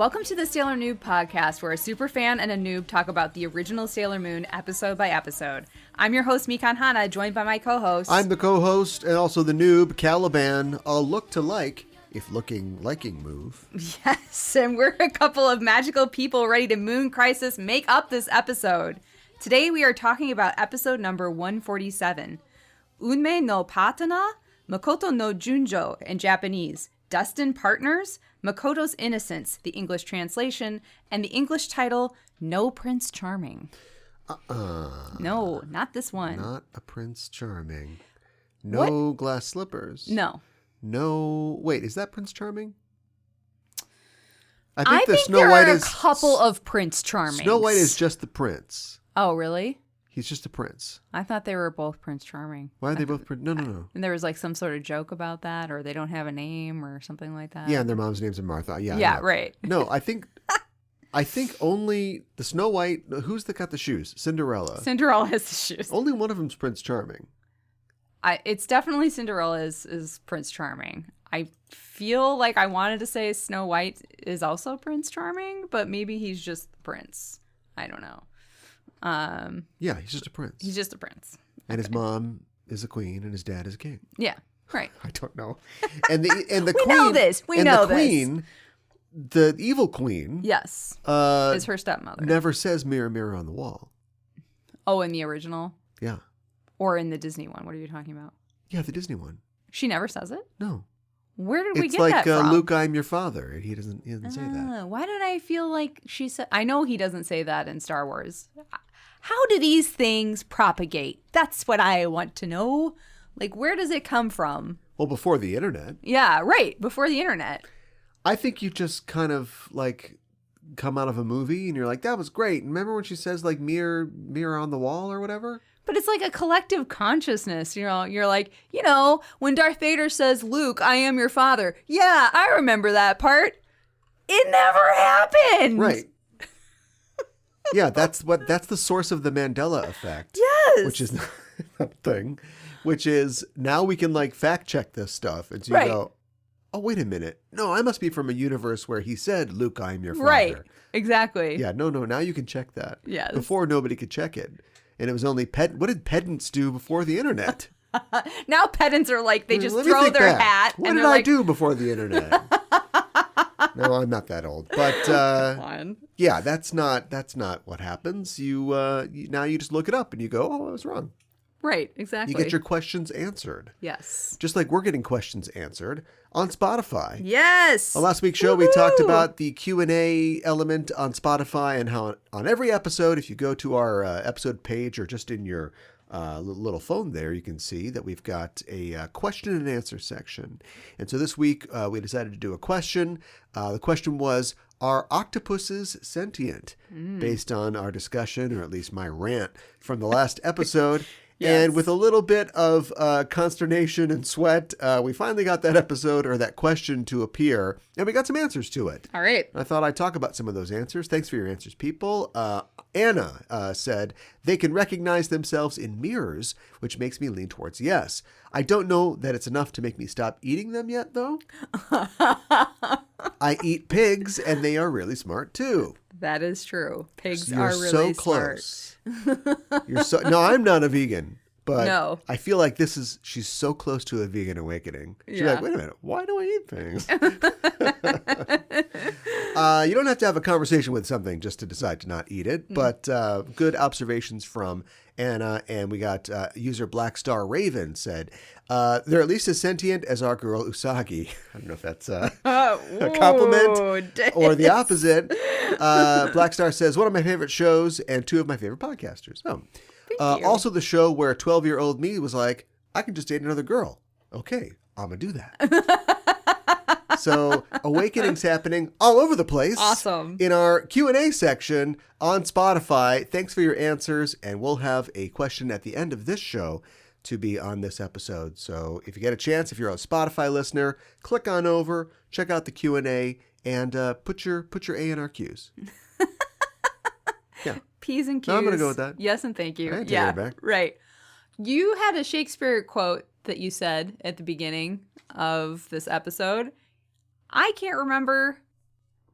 Welcome to the Sailor Noob podcast, where a superfan and a noob talk about the original Sailor Moon episode by episode. I'm your host, Mikan Hana, joined by my co-host. I'm the co-host and also the noob, Caliban, a look-to-like, if liking move. Yes, and we're a couple of magical people ready to Moon Crisis make up this episode. Today we are talking about episode number 147, Unmei no Patana, Makoto no Junjo in Japanese, Destined Partners, Makoto's Innocence, the English translation, and the English title, No Prince Charming. No, not this one. Not a Prince Charming. No What? glass slippers. No. No, wait, is that Prince Charming? I think Snow there White are a is couple of Prince Charmings. Snow White is just the prince. Oh, really? He's just a prince. I thought they were both Prince Charming. Why are they both prince? No. And there was like some sort of joke about that, or they don't have a name or something like that. Yeah, and their mom's names are Martha. Yeah, Yeah, right. No, I think only the Snow White. Who's got the shoes? Cinderella. Cinderella has the shoes. Only one of them's Prince Charming. It's definitely Cinderella is Prince Charming. I feel like I wanted to say Snow White is also Prince Charming, but maybe he's just the prince. I don't know. Yeah, he's just a prince. He's just a prince. And his mom is a queen and his dad is a king. Yeah, right. I don't know. And the We queen know this. We and know the this. queen, the evil queen, Yes, is her stepmother. never says mirror mirror on the wall. Oh, in the original? Yeah. Or in the Disney one? What are you talking about? Yeah, the Disney one. She never says it? No. Where did we It's get like that from? Luke, I'm your father. He doesn't say that. Why did I feel like she said... I know he doesn't say that in Star Wars. How do these things propagate? That's what I want to know. Like, where does it come from? Well, before the internet. Yeah, right. Before the internet. I think you just kind of like come out of a movie and you're like, that was great. Remember when she says like mirror on the wall or whatever? But it's like a collective consciousness. You know, you're like, when Darth Vader says, Luke, I am your father. Yeah, I remember that part. It never happened. Right. Yeah, that's the source of the Mandela effect. Yes. Which is a thing. Which is now we can like fact check this stuff. And so you go, oh, wait a minute. No, I must be from a universe where he said, Luke, I am your father. Right. Exactly. Yeah, no. Now you can check that. Yes. Before nobody could check it. And it was only what did pedants do before the internet? Now pedants are like, they just Let me throw think their back. hat. What and did they're I like, do before the internet? No, I'm not that old. But Fine. yeah, that's not what happens. You now you just look it up and you go, oh, I was wrong. Right, exactly. You get your questions answered. Yes. Just like we're getting questions answered on Spotify. Yes. On last week's show, we talked about the Q&A element on Spotify and how on every episode, if you go to our episode page or just in your little phone there, you can see that we've got a question and answer section. And so this week, we decided to do a question. The question was, are octopuses sentient? Based on our discussion, or at least my rant from the last episode. Yes. And with a little bit of consternation and sweat, we finally got that episode or that question to appear, and we got some answers to it. All right. I thought I'd talk about some of those answers. Thanks for your answers, people. Anna said, they can recognize themselves in mirrors, which makes me lean towards yes. I don't know that it's enough to make me stop eating them yet, though. I eat pigs, and they are really smart, too. That is true. Pigs You're are really so smart. close. No, I'm not a vegan, but No. I feel like she's so close to a vegan awakening. She's Yeah. like, wait a minute, why do I eat things? You don't have to have a conversation with something just to decide to not eat it, but good observations from Anna, and we got user Black Star Raven said, they're at least as sentient as our girl Usagi. I don't know if that's a compliment or the opposite. Black Star says, one of my favorite shows and two of my favorite podcasters. Oh, Thank you. also the show where 12-year-old me was like, I can just date another girl. Okay, I'm going to do that. So awakening's happening all over the place. Awesome. In our Q&A section on Spotify. Thanks for your answers. And we'll have a question at the end of this show to be on this episode. So if you get a chance, if you're a Spotify listener, click on over, check out the Q&A, and put your A in our Q's. Yeah. P's and Q's. No, I'm going to go with that. Yes, and thank you. I take Yeah, it back. right. You had a Shakespeare quote that you said at the beginning of this episode. I can't remember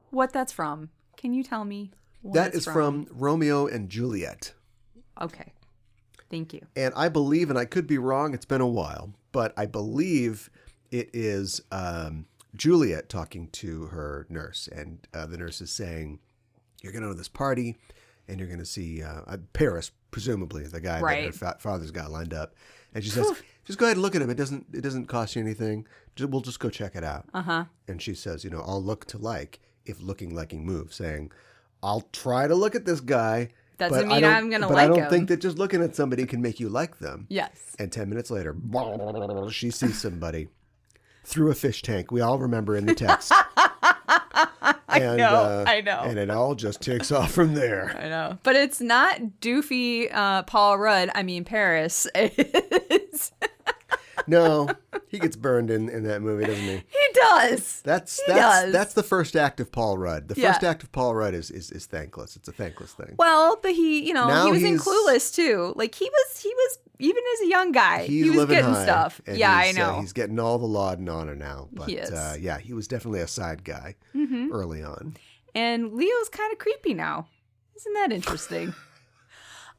what that's from. Can you tell me what That it's is from Romeo and Juliet. Okay. Thank you. And I believe, and I could be wrong, it's been a while, but I believe it is Juliet talking to her nurse. And the nurse is saying, you're going to go to this party and you're going to see Paris, presumably, the guy that her father's got lined up. And she says, just go ahead and look at him. It doesn't cost you anything. We'll just go check it out. Uh-huh. And she says, I'll look to like if looking liking moves, saying, I'll try to look at this guy. Doesn't mean I'm going to like him. But I don't think that just looking at somebody can make you like them. Yes. And 10 minutes later, she sees somebody through a fish tank. We all remember in the text. I know. And it all just takes off from there. I know. But it's not doofy Paul Rudd. I mean, Paris. It's... No, he gets burned in that movie, doesn't he? He does. That's the first act of Paul Rudd. The first act of Paul Rudd is thankless. It's a thankless thing. Well, but he was in Clueless too. Like he was even as a young guy, he was getting high, stuff. Yeah, I know. He's getting all the laud and honor now. But he is. He was definitely a side guy early on. And Leo's kind of creepy now. Isn't that interesting?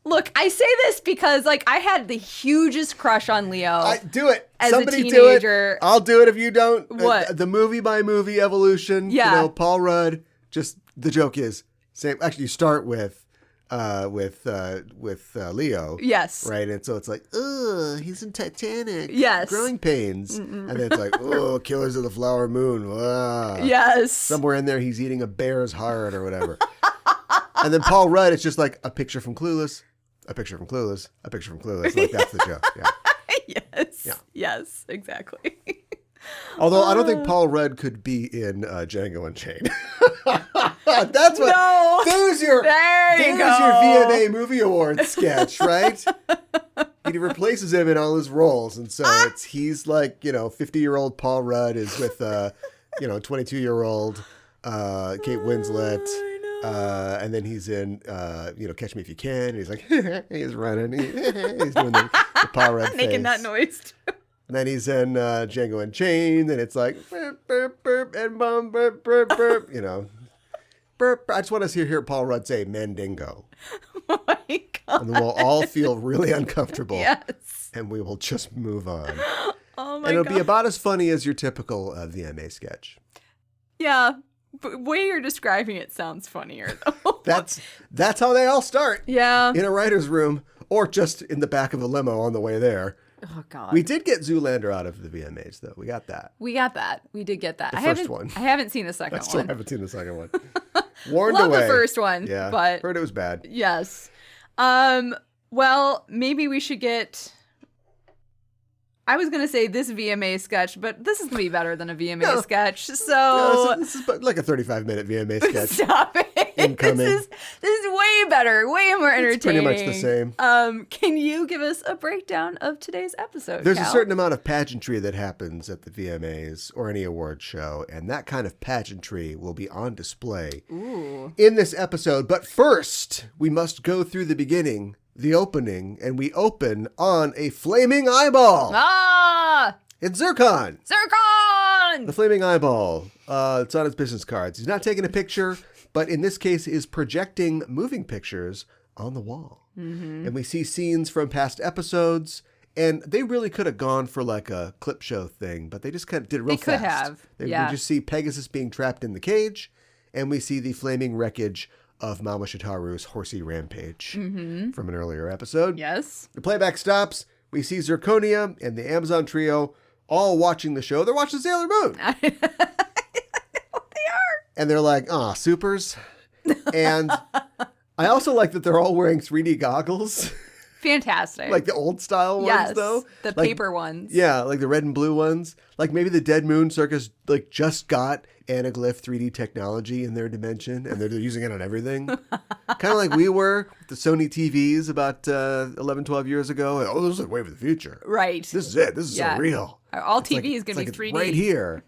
Look, I say this because, I had the hugest crush on Leo. Do it. As Somebody a teenager. Do it. I'll do it if you don't. What? The movie by movie evolution. Yeah. Paul Rudd. Just the joke is, actually, you start with Leo. Yes. Right, and so it's like, he's in Titanic. Yes. Growing pains. And then it's like, Killers of the Flower Moon. Wow. Yes. Somewhere in there, he's eating a bear's heart or whatever. And then Paul Rudd, it's just like a picture from Clueless. A picture from Clueless, a picture from Clueless. Like, that's the joke. Yeah. Yes. Yeah. Yes, exactly. Although I don't think Paul Rudd could be in Django Unchained. That's what. No. There's your VMA Movie Awards sketch, right? He replaces him in all his roles. And so he's like, 50-year-old Paul Rudd is with, 22-year-old Kate Winslet. And then he's in, Catch Me If You Can. And he's like, he's running. He's doing the Paul Rudd making face. that noise too. And then he's in Django Unchained, and it's like, burp, burp, burp, and bum, burp, burp, burp. Burp. I just want to hear Paul Rudd say Mandingo. Oh my God. And then we'll all feel really uncomfortable. Yes. And we will just move on. Oh my God. And it'll be about as funny as your typical VMA sketch. Yeah. But the way you're describing it sounds funnier, though. That's how they all start. Yeah. In a writer's room, or just in the back of a limo on the way there. Oh, God. We did get Zoolander out of the VMAs, though. We got that. We did get that. The first one. I haven't seen the second one. I still haven't seen the second one. Warned Love away. the first one. Yeah. But heard it was bad. Yes. Well, maybe we should get... I was going to say this VMA sketch, but this is going to be better than a VMA sketch. So no, this is like a 35-minute VMA sketch. Stop it. Incoming. This is way better, way more entertaining. It's pretty much the same. Can you give us a breakdown of today's episode, There's Cal? a certain amount of pageantry that happens at the VMAs or any award show, and that kind of pageantry will be on display in this episode. But first, we must go through the beginning, the opening, and we open on a flaming eyeball. It's Zircon! Zircon! The flaming eyeball. It's on his business cards. He's not taking a picture, but in this case is projecting moving pictures on the wall. Mm-hmm. And we see scenes from past episodes, and they really could have gone for like a clip show thing, but they just kind of did it real fast. They could have, yeah. We just see Pegasus being trapped in the cage, and we see the flaming wreckage of Mama Shitaru's horsey rampage from an earlier episode. Yes. The playback stops. We see Zirconia and the Amazon trio all watching the show. They're watching Sailor Moon. They are. And they're like, supers. And I also like that they're all wearing 3D goggles. Fantastic. Like the old style ones, though. The paper ones. Yeah, like the red and blue ones. Like maybe the Dead Moon Circus just got anaglyph 3D technology in their dimension, and they're using it on everything. Kind of like we were with the Sony TVs about 11, 12 years ago. This is the way for the future. Right. This is it. This is so real. All TV is going to be 3D. It's right here.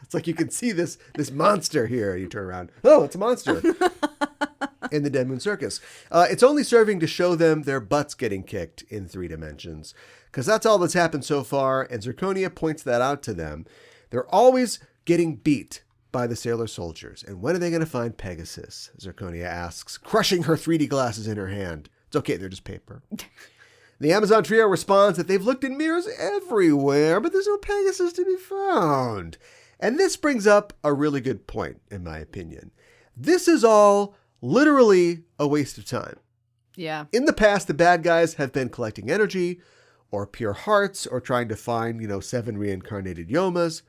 It's like you can see this monster here. You turn around. Oh, it's a monster. In the Dead Moon Circus. It's only serving to show them their butts getting kicked in 3 dimensions, because that's all that's happened so far, and Zirconia points that out to them. They're always getting beat by the sailor soldiers. And when are they going to find Pegasus? Zirconia asks, crushing her 3D glasses in her hand. It's okay, they're just paper. The Amazon trio responds that they've looked in mirrors everywhere, but there's no Pegasus to be found. And this brings up a really good point, in my opinion. This is all literally a waste of time. Yeah. In the past, the bad guys have been collecting energy or pure hearts or trying to find, 7 reincarnated Yomas.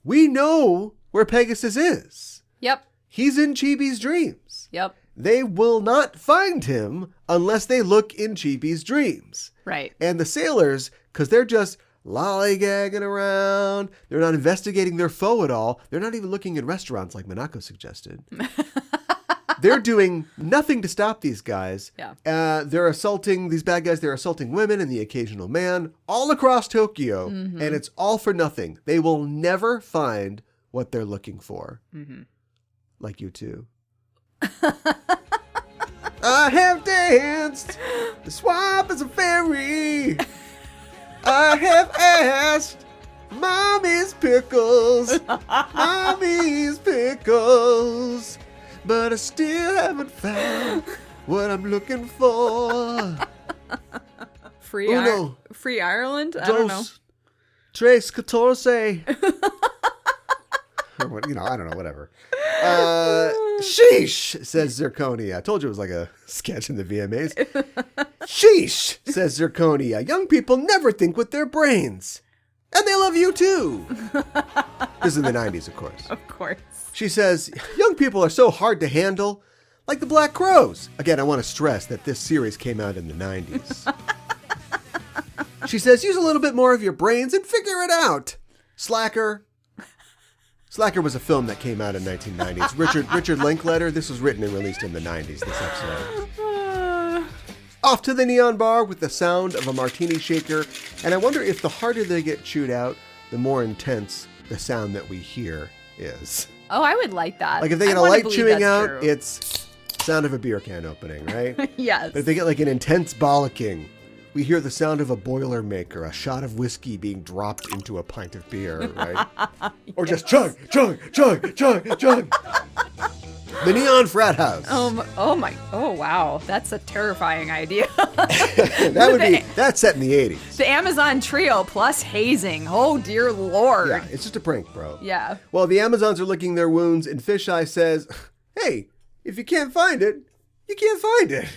We know where Pegasus is. Yep. He's in Chibi's dreams. Yep. They will not find him unless they look in Chibi's dreams. Right. And the sailors, because they're just lollygagging around, they're not investigating their foe at all. They're not even looking in restaurants like Minako suggested. They're doing nothing to stop these guys. Yeah. They're assaulting these bad guys. They're assaulting women and the occasional man all across Tokyo. Mm-hmm. And it's all for nothing. They will never find what they're looking for. Mm-hmm. Like you two. I have danced the swamp as a fairy. I have asked Mommy's pickles. Mommy's pickles. But I still haven't found what I'm looking for. Free Ireland? I don't know. Tres catorce. Or, I don't know, whatever. Sheesh, says Zirconia. I told you it was like a sketch in the VMAs. Sheesh, says Zirconia. Young people never think with their brains. And they love you too. This is in the 90s, of course. Of course. She says, young people are so hard to handle, like the Black Crows. Again, I want to stress that this series came out in the 90s. She says, use a little bit more of your brains and figure it out. Slacker. Slacker was a film that came out in 1990s. Richard Linklater. This was written and released in the 90s, this episode. Off to the neon bar with the sound of a martini shaker. And I wonder if the harder they get chewed out, the more intense the sound that we hear is. Oh, I would like that. Like if they get a light chewing out, it's sound of a beer can opening, right? Yes. But if they get like an intense bollocking, we hear the sound of a Boilermaker, a shot of whiskey being dropped into a pint of beer, right? Or just chug, chug, chug, chug, chug. The Neon Frat House. Oh wow. That's a terrifying idea. That's set in the 80s. The Amazon trio plus hazing. Oh dear Lord. Yeah, it's just a prank, bro. Yeah. Well, the Amazons are licking their wounds and Fisheye says, hey, if you can't find it, you can't find it.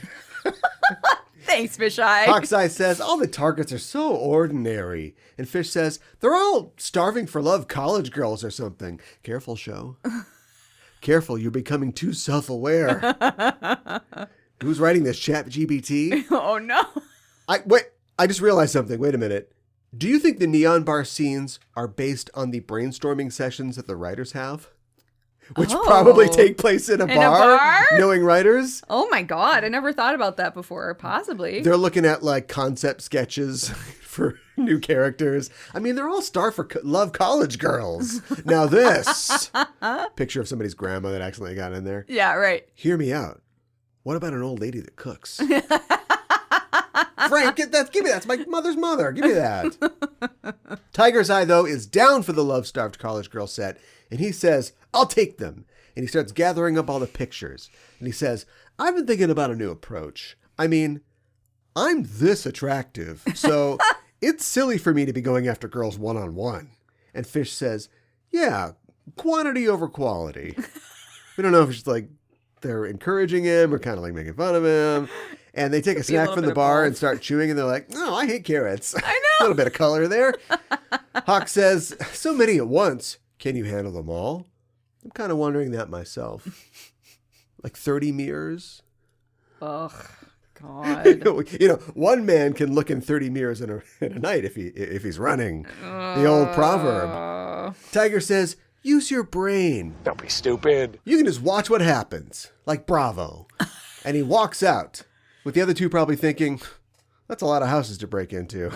Thanks, Fisheye. Hawkeye says, all the targets are so ordinary. And Fish says, they're all starving for love college girls or something. Careful, show. Careful, you're becoming too self-aware. Who's writing this, ChatGPT? Oh, no. I just realized something. Wait a minute. Do you think the neon bar scenes are based on the brainstorming sessions that the writers have? Which probably take place in a bar? Knowing writers? Oh my God, I never thought about that before. Possibly. They're looking at like concept sketches for new characters. I mean, they're all love college girls. Now this picture of somebody's grandma that accidentally got in there. Yeah, right. Hear me out. What about an old lady that cooks? Frank, give me that. It's my mother's mother. Give me that. Tiger's Eye, though, is down for the love-starved college girl set. And he says, I'll take them. And he starts gathering up all the pictures. And he says, I've been thinking about a new approach. I mean, I'm this attractive. So it's silly for me to be going after girls one-on-one. And Fish says, yeah, quantity over quality. We don't know if it's like they're encouraging him or kind of like making fun of him. And they take a snack from the bar and start chewing, and they're like, oh, I hate carrots. I know. A little bit of color there. Hawk says, so many at once. Can you handle them all? I'm kind of wondering that myself. Like 30 mirrors? Ugh, God. One man can look in 30 mirrors in a night if he's running. The old proverb. Tiger says, use your brain. Don't be stupid. You can just watch what happens. Like Bravo. And he walks out. With the other two probably thinking, that's a lot of houses to break into.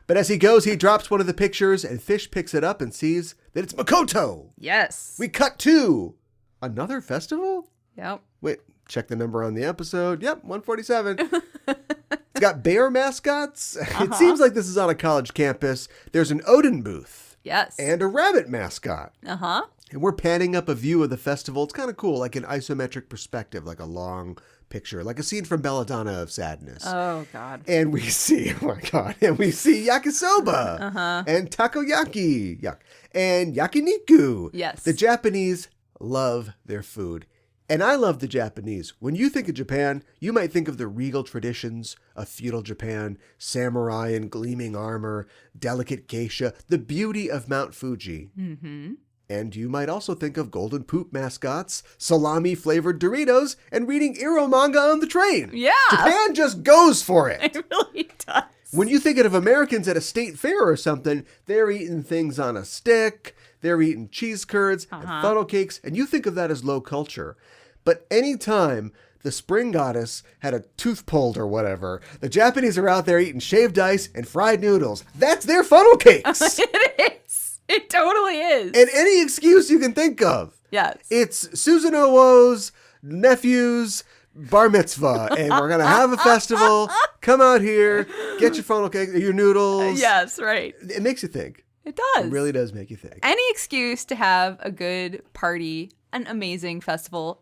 But as he goes, he drops one of the pictures, and Fish picks it up and sees that it's Makoto. Yes. We cut to another festival? Yep. Wait, check the number on the episode. Yep, 147. It's got bear mascots. It seems like this is on a college campus. There's an Odin booth. Yes. And a rabbit mascot. Uh-huh. And we're panning up a view of the festival. It's kind of cool, like an isometric perspective, like a long picture, like a scene from Belladonna of Sadness. Oh, God. And we see, oh my God, and we see yakisoba and takoyaki, and yakiniku. Yes. The Japanese love their food. And I love the Japanese. When you think of Japan, you might think of the regal traditions of feudal Japan, samurai in gleaming armor, delicate geisha, the beauty of Mount Fuji. Mm-hmm. And you might also think of golden poop mascots, salami-flavored Doritos, and reading Ero manga on the train. Yeah. Japan just goes for it. It really does. When you think of Americans at a state fair or something, they're eating things on a stick, they're eating cheese curds and funnel cakes, and you think of that as low culture. But anytime the spring goddess had a tooth pulled or whatever, the Japanese are out there eating shaved ice and fried noodles. That's their funnel cakes. It is. It totally is. And any excuse you can think of. Yes. It's Susanoo-o's nephew's bar mitzvah, and we're going to have a festival. Come out here, get your funnel cake, your noodles. Yes, right. It makes you think. It does. It really does make you think. Any excuse to have a good party, an amazing festival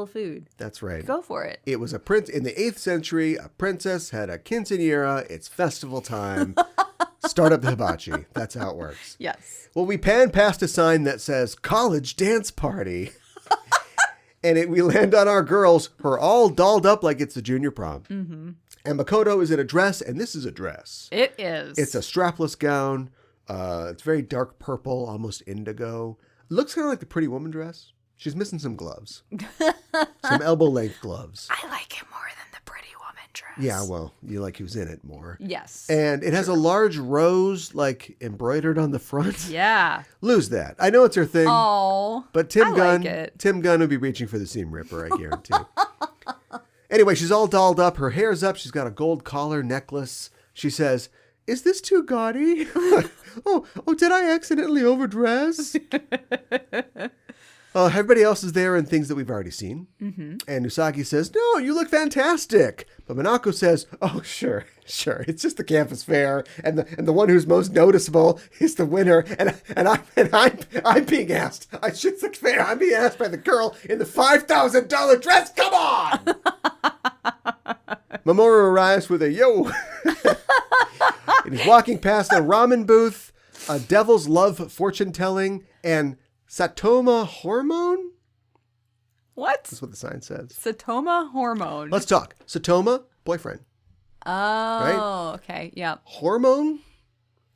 food. That's right. Go for it. It was a prince in the 8th century. A princess had a quinceañera. It's festival time. Start up the hibachi. That's how it works. Yes. Well, we pan past a sign that says college dance party. And we land on our girls who are all dolled up like it's a junior prom. Mm-hmm. And Makoto is in a dress, and this is a dress. It is. It's a strapless gown. It's very dark purple, almost indigo. It looks kind of like the Pretty Woman dress. She's missing some gloves. Some elbow-length gloves. I like it more than the Pretty Woman dress. Yeah, well, you like who's in it more. Yes. And it has a large rose, like, embroidered on the front. Yeah. Lose that. I know it's her thing. Oh. But Tim Gunn like will be reaching for the seam ripper, I guarantee. Anyway, she's all dolled up. Her hair's up. She's got a gold collar necklace. She says, "Is this too gaudy?" oh, did I accidentally overdress? Everybody else is there in things that we've already seen. Mm-hmm. And Usagi says, "No, you look fantastic." But Minako says, "Oh, sure. It's just the campus fair, and the one who's most noticeable is the winner. And I'm being asked. It's the fair. I'm being asked by the girl in the $5,000 dress. Come on!" Mamoru arrives with a yo. And he's walking past a ramen booth, a devil's love fortune telling, and Satoma hormone? What? That's what the sign says. Satoma hormone. Let's talk. Satoma, boyfriend. Oh, right? Okay. Yeah. Hormone?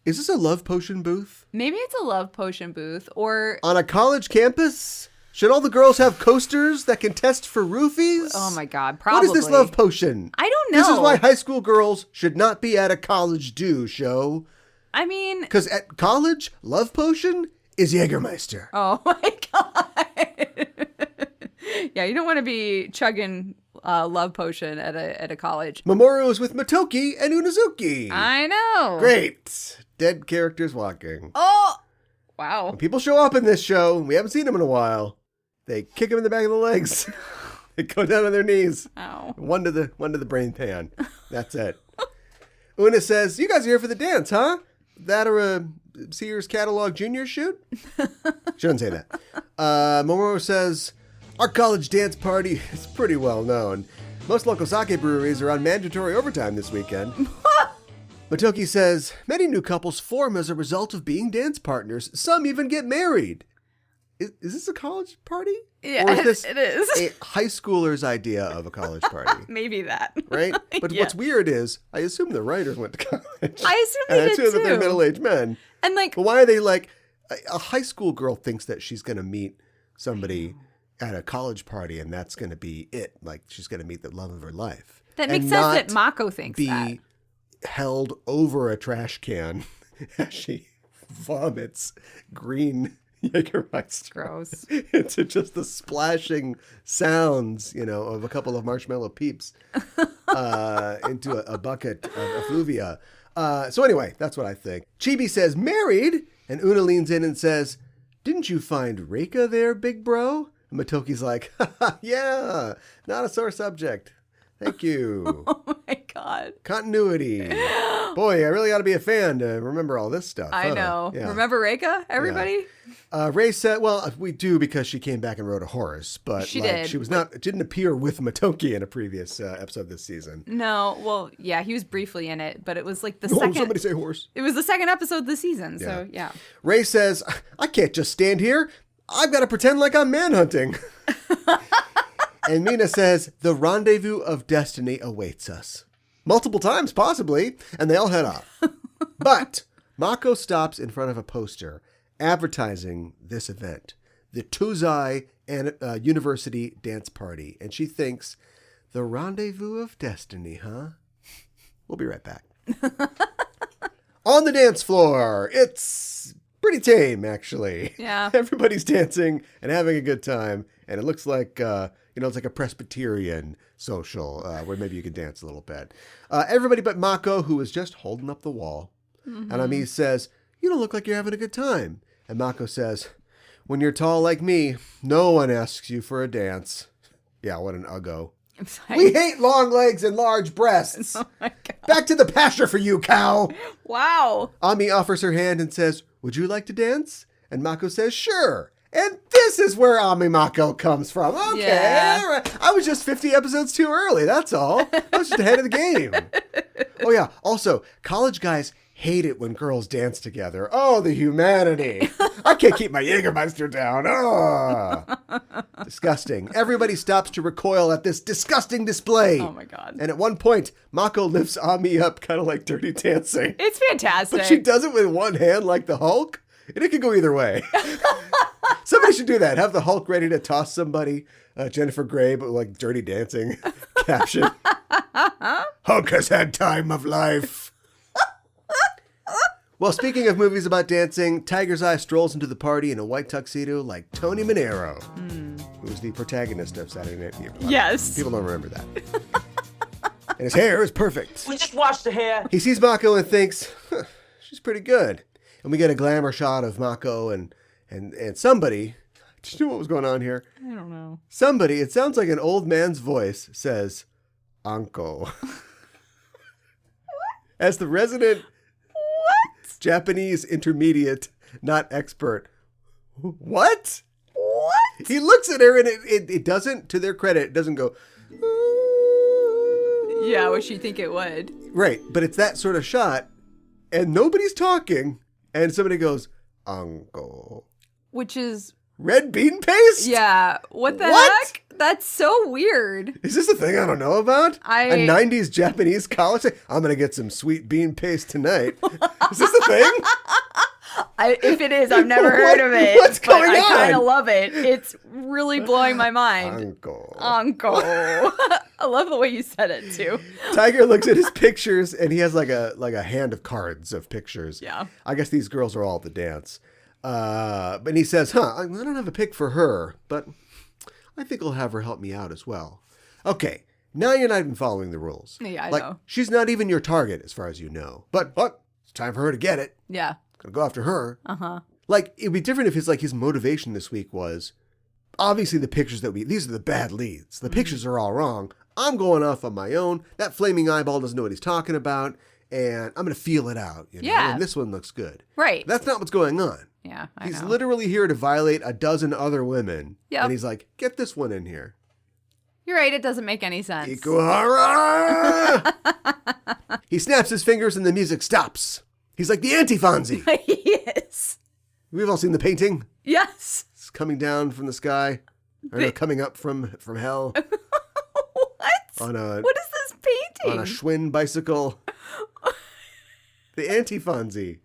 Is this a love potion booth? Maybe it's a love potion booth or... On a college campus? Should all the girls have coasters that can test for roofies? Oh my God, probably. What is this love potion? I don't know. This is why high school girls should not be at a college show. I mean... Because at college, love potion is Jägermeister. Oh my God. Yeah, you don't want to be chugging love potion at a college. Mamoru is with Motoki and Unazuki. I know. Great. Dead characters walking. Oh, wow. When people show up in this show, we haven't seen them in a while, they kick them in the back of the legs. They go down on their knees. Ow. One to the brain pan. That's it. Una says, "You guys are here for the dance, huh? That or a Sears Catalog Junior shoot?" She doesn't say that. Mamoru says, "Our college dance party is pretty well known. Most local sake breweries are on mandatory overtime this weekend." Motoki says, "Many new couples form as a result of being dance partners. Some even get married." Is this a college party? Yeah, or is this it is. A high schooler's idea of a college party? Maybe that. Right? But What's weird is, I assume the writers went to college. I assume they did too. I assume that they're middle-aged men. And like, but why are they like, a high school girl thinks that she's going to meet somebody at a college party and that's going to be it. Like, she's going to meet the love of her life. That makes sense that Mako thinks that. Be held over a trash can as she vomits green Jägermeister. Gross. Into just the splashing sounds, of a couple of marshmallow peeps into a bucket of effluvia. So anyway, that's what I think. Chibi says, "Married?" And Una leans in and says, "Didn't you find Reika there, big bro?" And Motoki's like, "Yeah, not a sore subject. Thank you. Oh my God. Continuity. Boy, I really got to be a fan to remember all this stuff. I know. Yeah. Remember Reika, everybody? Yeah. Ray said, well, we do because she came back and rode a horse, but she did. She was not, didn't appear with Motoki in a previous episode this season. No, well, yeah, he was briefly in it, but it was like the second. Somebody say horse. It was the second episode this season, so yeah. Ray says, I can't just stand here. I've got to pretend like I'm manhunting. And Mina says, the rendezvous of destiny awaits us. Multiple times, possibly, and they all head off. But Mako stops in front of a poster advertising this event, the Tuzai University Dance Party. And she thinks, the rendezvous of destiny, huh? We'll be right back. On the dance floor, it's pretty tame, actually. Yeah. Everybody's dancing and having a good time. And it looks like, it's like a Presbyterian social where maybe you can dance a little bit. Everybody but Mako, who is just holding up the wall. Mm-hmm. And Ami says, you don't look like you're having a good time. And Mako says, when you're tall like me, no one asks you for a dance. Yeah, what an uggo. We hate long legs and large breasts. Oh my God. Back to the pasture for you, cow. Wow. Ami offers her hand and says, would you like to dance? And Mako says, sure. And this is where AmiMako comes from. Okay, yeah. All right. I was just 50 episodes too early, that's all. I was just ahead of the game. Oh yeah, also, college guys hate it when girls dance together. Oh, the humanity. I can't keep my Jägermeister down. Oh, disgusting. Everybody stops to recoil at this disgusting display. Oh my God. And at one point, Mako lifts Ami up kind of like Dirty Dancing. It's fantastic. But she does it with one hand like the Hulk. And it could go either way. Somebody should do that. Have the Hulk ready to toss somebody. Jennifer Grey, but like Dirty Dancing caption. Hulk has had time of life. Well, speaking of movies about dancing, Tiger's Eye strolls into the party in a white tuxedo like Tony Manero, who was the protagonist of Saturday Night Fever. Yes. People don't remember that. And his hair is perfect. We just washed the hair. He sees Mako and thinks, she's pretty good. And we get a glamour shot of Mako and somebody. Do you know what was going on here? I don't know. Somebody, it sounds like an old man's voice, says, Anko. As the resident Japanese intermediate, not expert. What? He looks at her and it doesn't, to their credit, it doesn't go, yeah, which you think it would. Right, but it's that sort of shot and nobody's talking and somebody goes, Anko. Which is... Red bean paste? Yeah. What the heck? That's so weird. Is this a thing I don't know about? A 90s Japanese college thing? I'm going to get some sweet bean paste tonight. Is this a thing? If it is, I've never heard of it. What's going on? I kind of love it. It's really blowing my mind. Uncle. I love the way you said it, too. Tiger looks at his pictures, and he has like a hand of cards of pictures. Yeah. I guess these girls are all at the dance. But he says, I don't have a pick for her, but I think I'll have her help me out as well. Okay, now you're not even following the rules. Yeah, I know. She's not even your target as far as you know. But it's time for her to get it. Yeah. Gonna go after her. Uh-huh. Like, it'd be different if his motivation this week was, obviously the pictures these are the bad leads. The pictures are all wrong. I'm going off on my own. That flaming eyeball doesn't know what he's talking about. And I'm going to feel it out. Yeah. And this one looks good. Right. That's not what's going on. Yeah, I know. He's literally here to violate a dozen other women. Yep. And he's like, get this one in here. You're right. It doesn't make any sense. Ikuhara! He snaps his fingers and the music stops. He's like the Anti-Fonzie. He is. We've all seen the painting. Yes. It's coming down from the sky. Or no, coming up from hell. What? What is this painting? On a Schwinn bicycle. The Anti-Fonzie.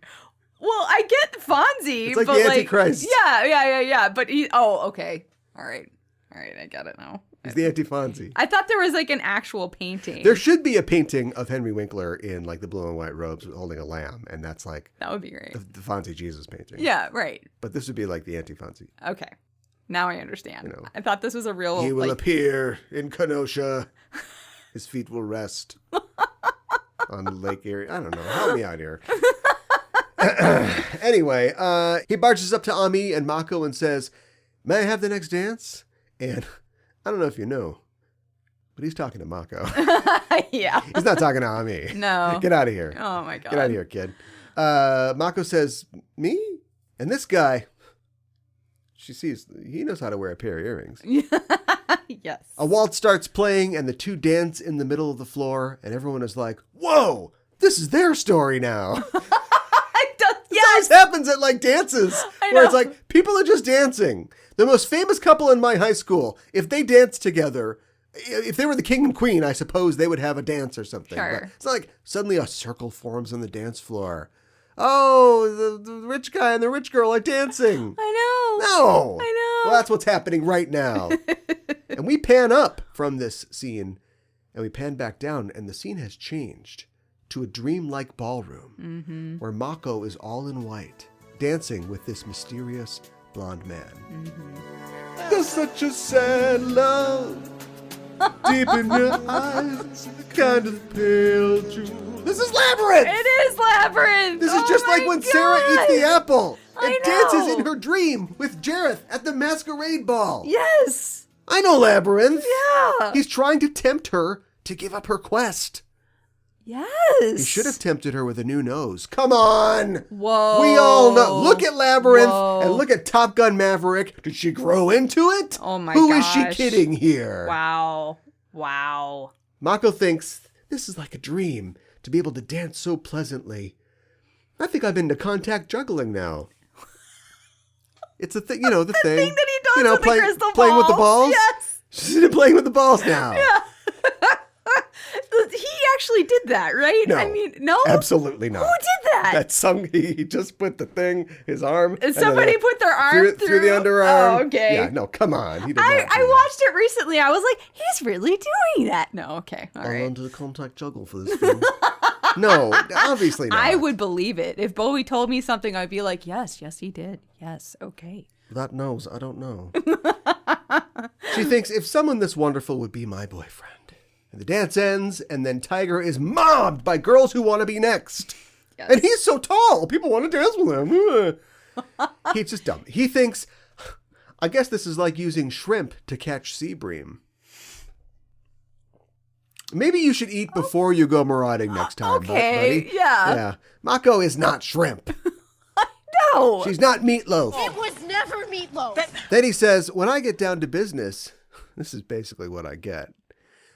Well, I get Fonzie. It's like but the Antichrist. Yeah. But okay. All right, I get it now. He's the Anti-Fonzie. I thought there was like an actual painting. There should be a painting of Henry Winkler in like the blue and white robes holding a lamb. And that's like... That would be great. The Fonzie Jesus painting. Yeah, right. But this would be like the Anti-Fonzie. Okay. Now I understand. You know, I thought this was a real... He will appear in Kenosha. His feet will rest on Lake Erie. I don't know. Help me out here. Anyway, he barges up to Ami and Mako and says, may I have the next dance? And I don't know if you know, but he's talking to Mako. Yeah. He's not talking to Ami. No. Get out of here. Oh, my God. Get out of here, kid. Mako says, me? And this guy, she sees, he knows how to wear a pair of earrings. Yes. A waltz starts playing, and the two dance in the middle of the floor, and everyone is like, whoa, this is their story now. Yes. This happens at like dances where it's like people are just dancing. The most famous couple in my high school, if they danced together, if they were the king and queen, I suppose they would have a dance or something. Sure. But it's not like suddenly a circle forms on the dance floor. Oh, the rich guy and the rich girl are dancing. I know. No. I know. Well, that's what's happening right now. And we pan up from this scene and we pan back down, and the scene has changed to a dreamlike ballroom where Mako is all in white, dancing with this mysterious blonde man. There's such a sad love deep in your eyes, kind of pale jewel. This is Labyrinth! It is Labyrinth! This is just like when Sarah eats the apple and I dances know. in her dream with Jareth at the masquerade ball. Yes! I know Labyrinth. Yeah! He's trying to tempt her to give up her quest. Yes! He should have tempted her with a new nose. Come on! Whoa! We all know. Look at Labyrinth Whoa. and look at Top Gun Maverick. Did she grow into it? Oh my Who gosh. is she kidding here? Wow. Wow. Mako thinks, this is like a dream, to be able to dance so pleasantly. I think I'm into contact juggling now. It's a thing, the thing. Thing that he does with the crystal playing with the balls? Yes. She's into playing with the balls now. Yeah. He actually did that, right? No. I mean, no? Absolutely not. Who did that? That he just put the thing, his arm. And somebody put their arm through the underarm. Oh, okay. Yeah, no, come on. He did not do I that. watched it recently. I was like, he's really doing that. No, okay. All I'll right. learn to contact juggle for this film. No, obviously not. I would believe it. If Bowie told me something, I'd be like, yes, he did. Yes, okay. That nose, I don't know. She thinks, if someone this wonderful would be my boyfriend. And the dance ends, and then Tiger is mobbed by girls who want to be next. Yes. And he's so tall, people want to dance with him. He's just dumb. He thinks, I guess this is like using shrimp to catch sea bream. Maybe you should eat before you go marauding next time, Okay, buddy. yeah. Yeah. Mako is not shrimp. No. She's not meatloaf. It was never meatloaf. Then he says, when I get down to business, this is basically what I get.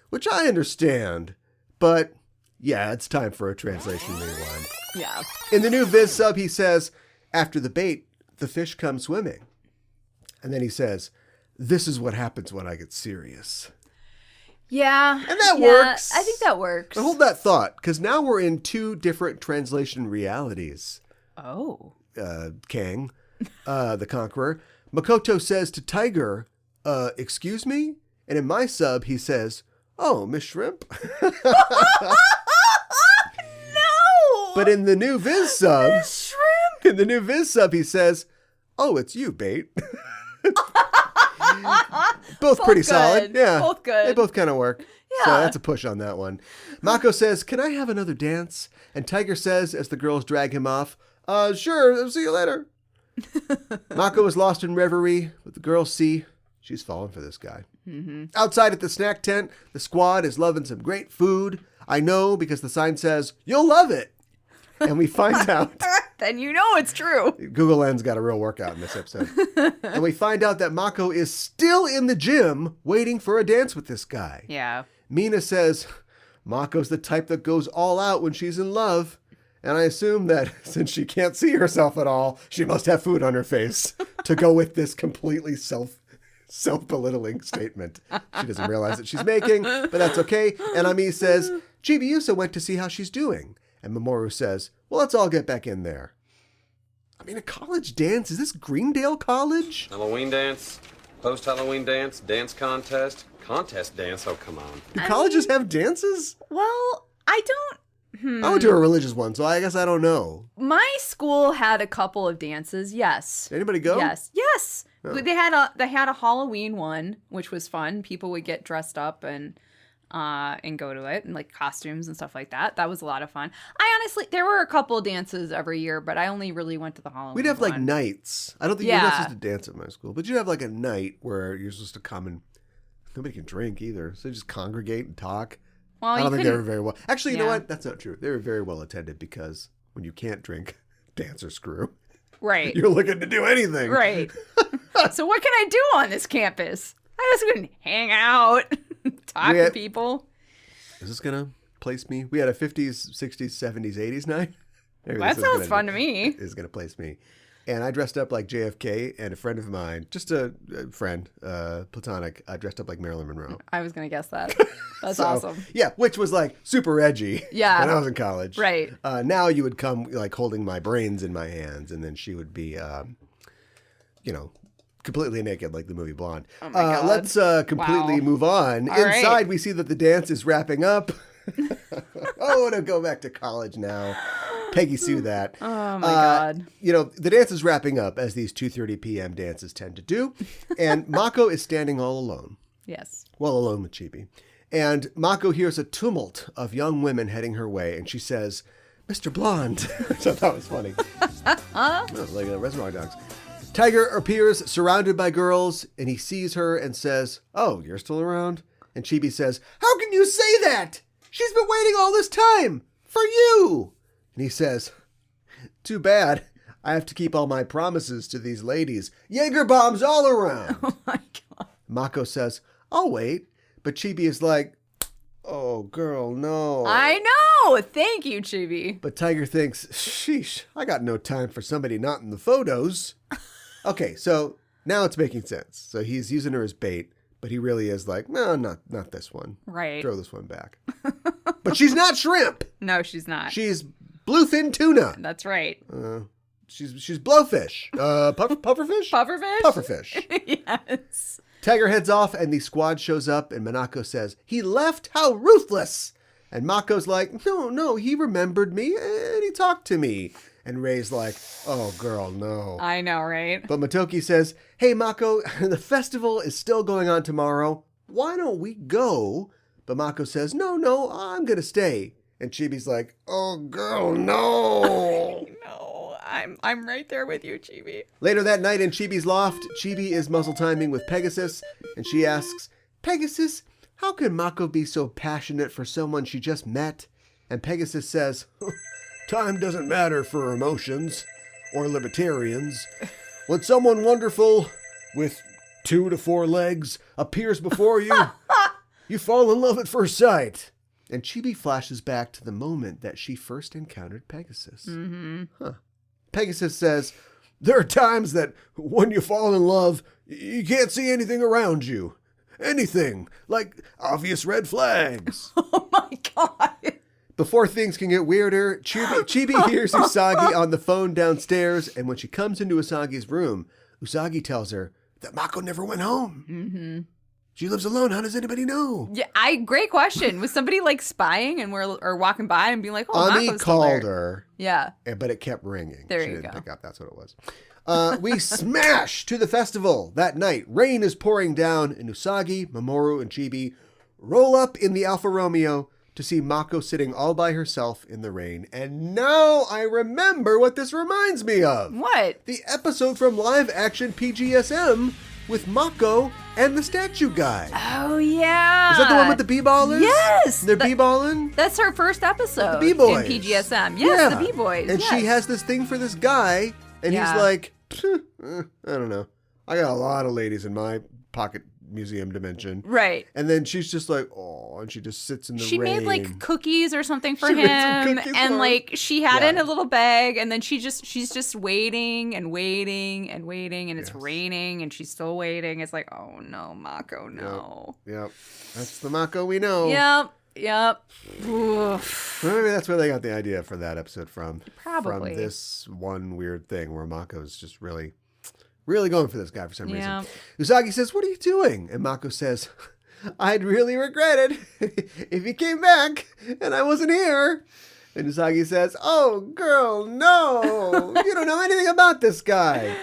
Which I understand, but yeah, it's time for a translation rewind. Yeah. In the new Viz sub, he says, after the bait, the fish come swimming. And then he says, this is what happens when I get serious. Yeah. And that works. I think that works. But hold that thought, because now we're in two different translation realities. Oh. Kang, the Conqueror. Makoto says to Tiger, excuse me? And in my sub, he says, oh, Miss Shrimp? No! But in the new Viz sub, Miss Shrimp! He says, oh, it's you, bait. Both pretty good. solid. Yeah. Both good. They both kind of work. Yeah. So that's a push on that one. Mako says, can I have another dance? And Tiger says, as the girls drag him off, sure, I'll see you later. Mako is lost in reverie, but the girls see she's fallen for this guy. Mm-hmm. Outside at the snack tent, the squad is loving some great food. I know because the sign says, you'll love it. And we find out. Then you know it's true. Google Lens got a real workout in this episode. And we find out that Mako is still in the gym waiting for a dance with this guy. Yeah. Mina says, Mako's the type that goes all out when she's in love. And I assume that since she can't see herself at all, she must have food on her face to go with this completely self-belittling statement she doesn't realize that she's making, but that's okay. And Ami says, Chibiusa went to see how she's doing. And Mamoru says, well, let's all get back in there. I mean, a college dance? Is this Greendale College? Halloween dance, post-Halloween dance, dance contest dance, oh, come on. Do colleges have dances? Well, I don't. I went to a religious one, so I guess I don't know. My school had a couple of dances, yes. Did anybody go? Yes. Oh. They had a Halloween one, which was fun. People would get dressed up and go to it, and like costumes and stuff like that. That was a lot of fun. I honestly, there were a couple of dances every year, but I only really went to the Halloween We'd have like one. nights. I don't think you're not supposed to dance at my school, but you'd have like a night where you're supposed to come and Nobody can drink either. So they just congregate and talk. Well, I don't think they were very well. Actually, you know Yeah. what? That's not true. They were very well attended because when you can't drink, dance or screw. Right. You're looking to do anything. Right. So what can I do on this campus? I just can hang out, talk to people. Is this going to place me? We had a 50s, 60s, 70s, 80s night. Maybe That sounds fun to me. Is going to place me. And I dressed up like JFK, and a friend of mine, just a friend, platonic, dressed up like Marilyn Monroe. I was going to guess that. That's So, awesome. Yeah, which was like super edgy. Yeah. When I was in college. Right. Now you would come like holding my brains in my hands, and then she would be, completely naked like the movie Blonde. Oh my God. Let's completely Wow. move on. All Inside, right. we see that the dance is wrapping up. Oh, to go back to college now. Peggy Sue that. Oh my God. The dance is wrapping up, as these 2:30 p.m. dances tend to do. And Mako is standing all alone. Yes. Well, alone with Chibi. And Mako hears a tumult of young women heading her way, and she says, Mr. Blonde. So that was funny. Like Reservoir Dogs. Tiger appears surrounded by girls, and he sees her and says, oh, you're still around? And Chibi says, how can you say that? She's been waiting all this time for you. And he says, too bad. I have to keep all my promises to these ladies. Jaeger bombs all around. Oh my God. Mako says, I'll wait. But Chibi is like, oh, girl, no. I know. Thank you, Chibi. But Tiger thinks, sheesh, I got no time for somebody not in the photos. Okay, so now it's making sense. So he's using her as bait, but he really is like, no, not this one. Right. Throw this one back. But she's not shrimp. No, she's not. She's bluefin tuna. That's right. She's blowfish. Pufferfish? Pufferfish? Pufferfish. Yes. Tiger heads off and the squad shows up and Minako says, he left? How ruthless. And Mako's like, no, he remembered me and he talked to me. And Ray's like, oh, girl, no. I know, right? But Motoki says, hey, Mako, the festival is still going on tomorrow. Why don't we go? But Mako says, no, I'm going to stay. And Chibi's like, oh, girl, no. No, I'm right there with you, Chibi. Later that night in Chibi's loft, Chibi is muzzle timing with Pegasus. And she asks, Pegasus, how can Mako be so passionate for someone she just met? And Pegasus says, time doesn't matter for emotions or libertarians. When someone wonderful with 2 to 4 legs appears before you, you fall in love at first sight. And Chibi flashes back to the moment that she first encountered Pegasus. Mm-hmm. Pegasus says, there are times that when you fall in love, you can't see anything around you. Anything, like obvious red flags. Oh my God. Before things can get weirder, Chibi hears Usagi on the phone downstairs, and when she comes into Usagi's room, Usagi tells her that Mako never went home. Mm-hmm. She lives alone. How does anybody know? Yeah, great question. Was somebody like spying or walking by and being like, "Oh, Ami Mako's still called there." her. Yeah, but it kept ringing. There she you didn't go. pick up. That's what it was. We smash to the festival that night. Rain is pouring down, and Usagi, Mamoru, and Chibi roll up in the Alfa Romeo to see Mako sitting all by herself in the rain. And now I remember what this reminds me of. What? The episode from live action PGSM with Mako and the statue guy. Oh yeah. Is that the one with the b-ballers? Yes. They're b-balling? That's her first episode. The B-boys. In PGSM. Yes, the B-boys. And yes. she has this thing for this guy, and Yeah. he's like, I don't know. I got a lot of ladies in my pocket museum dimension. Right. And then she's just like, oh, and she just sits in the She rain. made like cookies or something for She made some him, cookies and for him. like she had it in Yeah. a little bag, and then she's just waiting and waiting and waiting, and it's Yes. raining, and she's still waiting. It's like, oh no, Mako, no. Yep. That's the Mako we know. Yep. Oof. Well, maybe that's where they got the idea for that episode from. Probably. From this one weird thing where Mako's just really going for this guy for some Yeah. reason. Usagi says, what are you doing? And Mako says, I'd really regret it if he came back and I wasn't here. And Usagi says, oh, girl, no. You don't know anything about this guy.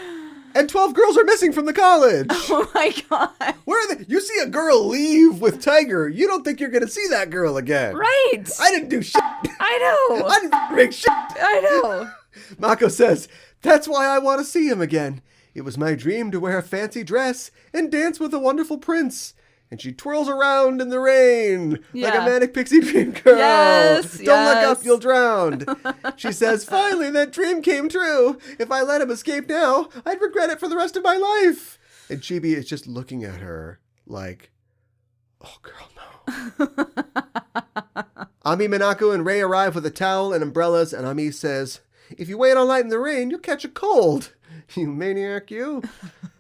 And 12 girls are missing from the college. Oh my God. Where are they? You see a girl leave with Tiger. You don't think you're going to see that girl again. Right. I didn't do shit. I know. I didn't make shit. I know. Mako says, that's why I want to see him again. It was my dream to wear a fancy dress and dance with a wonderful prince. And she twirls around in the rain like a Yeah. manic pixie dream girl. Yes, Don't yes. look up, you'll drown. She says, finally, that dream came true. If I let him escape now, I'd regret it for the rest of my life. And Chibi is just looking at her like, oh, girl, no. Ami, Minako, and Rei arrive with a towel and umbrellas, and Ami says, if you wait all night in the rain, you'll catch a cold. You maniac, you.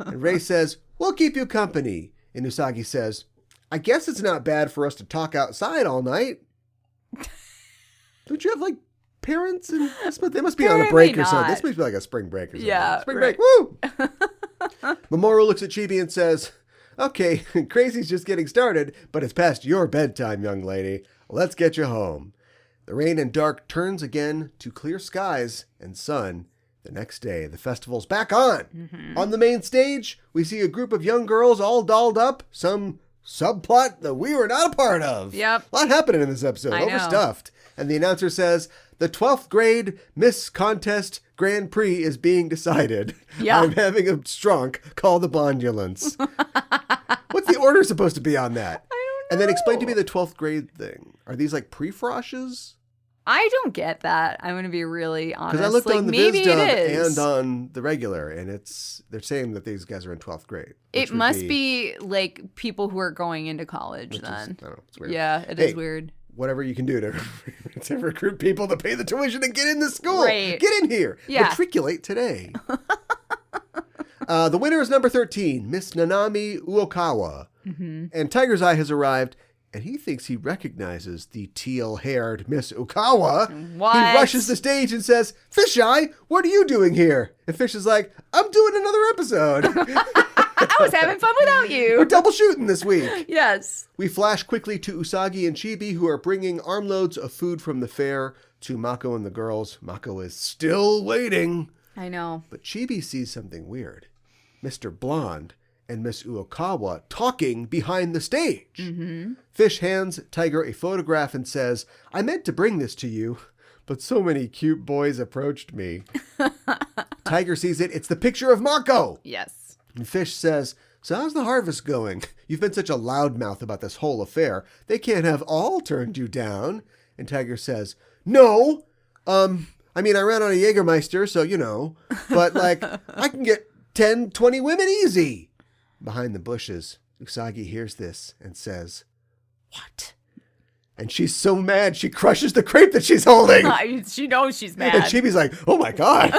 And Rei says, we'll keep you company. And Usagi says, I guess it's not bad for us to talk outside all night. Don't you have, like, parents? And they must be on a break or something. This must be like a spring break or something. Yeah, spring right. break, woo! Mamoru looks at Chibi and says, okay, crazy's just getting started, but it's past your bedtime, young lady. Let's get you home. The rain and dark turns again to clear skies and sun. The next day, the festival's back on. Mm-hmm. On the main stage, we see a group of young girls all dolled up. Some subplot that we were not a part of. Yep. A lot happening in this episode. I know. Overstuffed. And the announcer says, the 12th grade Miss Contest Grand Prix is being decided. Yeah. I'm having a strunk. Call the bondulance. What's the order supposed to be on that? I don't know. And then explain to me the 12th grade thing. Are these like pre-froshes? I don't get that. I'm going to be really honest. Because I looked on the maybe VizDub it is. and on the regular, and they're saying that these guys are in 12th grade. It must be like people who are going into college then. I don't know, it's weird. Yeah, it is weird. Whatever you can do to recruit people to pay the tuition and get into school. Right. Get in here. Yeah. Matriculate today. The winner is number 13, Miss Nanami Uokawa. Mm-hmm. And Tiger's Eye has arrived, and he thinks he recognizes the teal-haired Miss Ukawa. What? He rushes the stage and says, Fish Eye, what are you doing here? And Fish is like, I'm doing another episode. I was having fun without We're you. double shooting this week. Yes. We flash quickly to Usagi and Chibi, who are bringing armloads of food from the fair to Mako and the girls. Mako is still waiting. I know. But Chibi sees something weird. Mr. Blonde and Miss Uokawa talking behind the stage. Mm-hmm. Fish hands Tiger a photograph and says, I meant to bring this to you, but so many cute boys approached me. Tiger sees it. It's the picture of Mako. Yes. And Fish says, so how's the harvest going? You've been such a loudmouth about this whole affair. They can't have all turned you down. And Tiger says, no. I ran on a Jägermeister, so you know. But, I can get 10, 20 women easy. Behind the bushes, Usagi hears this and says, what? And she's so mad, she crushes the crepe that she's holding. She knows she's mad. And Chibi's like, oh my God.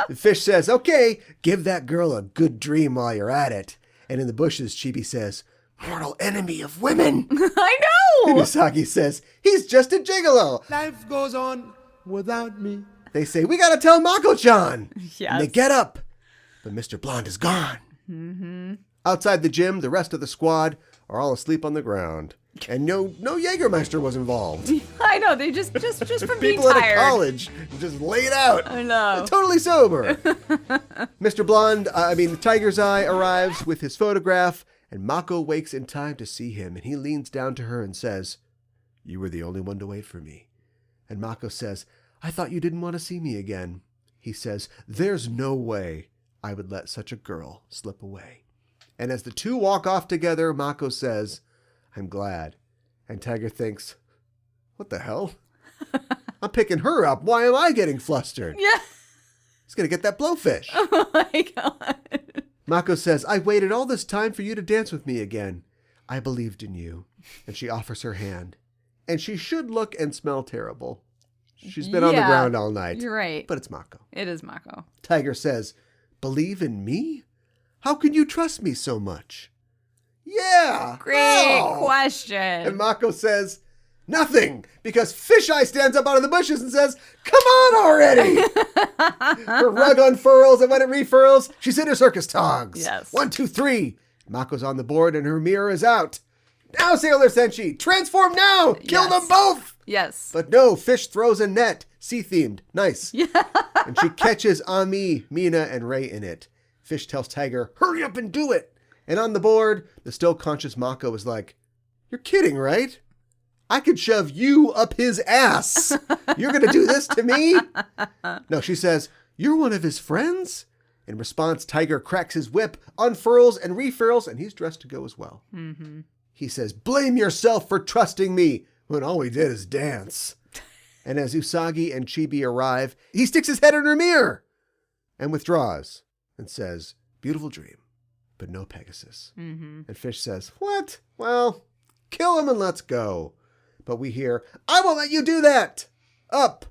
The Fish says, okay, give that girl a good dream while you're at it. And in the bushes, Chibi says, mortal enemy of women. I And know. Usagi says, he's just a gigolo. Life goes on without me. They say, we gotta tell Mako-chan. Yes. And they get up. But Mr. Blonde is gone. Mm-hmm. Outside the gym, the rest of the squad are all asleep on the ground. And no Jägermeister was involved. I know. They just from being People tired. at a college just laid out. I know. Totally sober. Mr. Blonde, Tiger's Eye arrives with his photograph, and Mako wakes in time to see him, and he leans down to her and says, you were the only one to wait for me. And Mako says, I thought you didn't want to see me again. He says, there's no way I would let such a girl slip away. And as the two walk off together, Mako says, I'm glad. And Tiger thinks, what the hell? I'm picking her up. Why am I getting flustered? Yeah. He's going to get that blowfish. Oh my God. Mako says, I waited all this time for you to dance with me again. I believed in you. And she offers her hand. And she should look and smell terrible. She's been on the ground all night. You're right. But it's Mako. It is Mako. Tiger says, believe in me? How can you trust me so much? Yeah. Great Oh. question. And Mako says, nothing, because Fisheye stands up out of the bushes and says, come on already. Her rug unfurls, and when it refurls, she's in her circus togs. Yes. 1, 2, 3. Mako's on the board, and her mirror is out. Now, Sailor Senshi, transform now. Kill them both. Yes. But no, Fish throws a net. Sea-themed. Nice. Yeah. And she catches Ami, Mina, and Rei in it. Fish tells Tiger, hurry up and do it. And on the board, the still conscious Mako is like, you're kidding, right? I could shove you up his ass. You're going to do this to me? No, she says, you're one of his friends? In response, Tiger cracks his whip, unfurls and refurls, and he's dressed to go as well. Mm-hmm. He says, "Blame yourself for trusting me when all we did is dance." And as Usagi and Chibi arrive, he sticks his head in her mirror and withdraws and says, "Beautiful dream, but no Pegasus." Mm-hmm. And Fish says, "What? Well, kill him and let's go." But we hear, "I won't let you do that." Up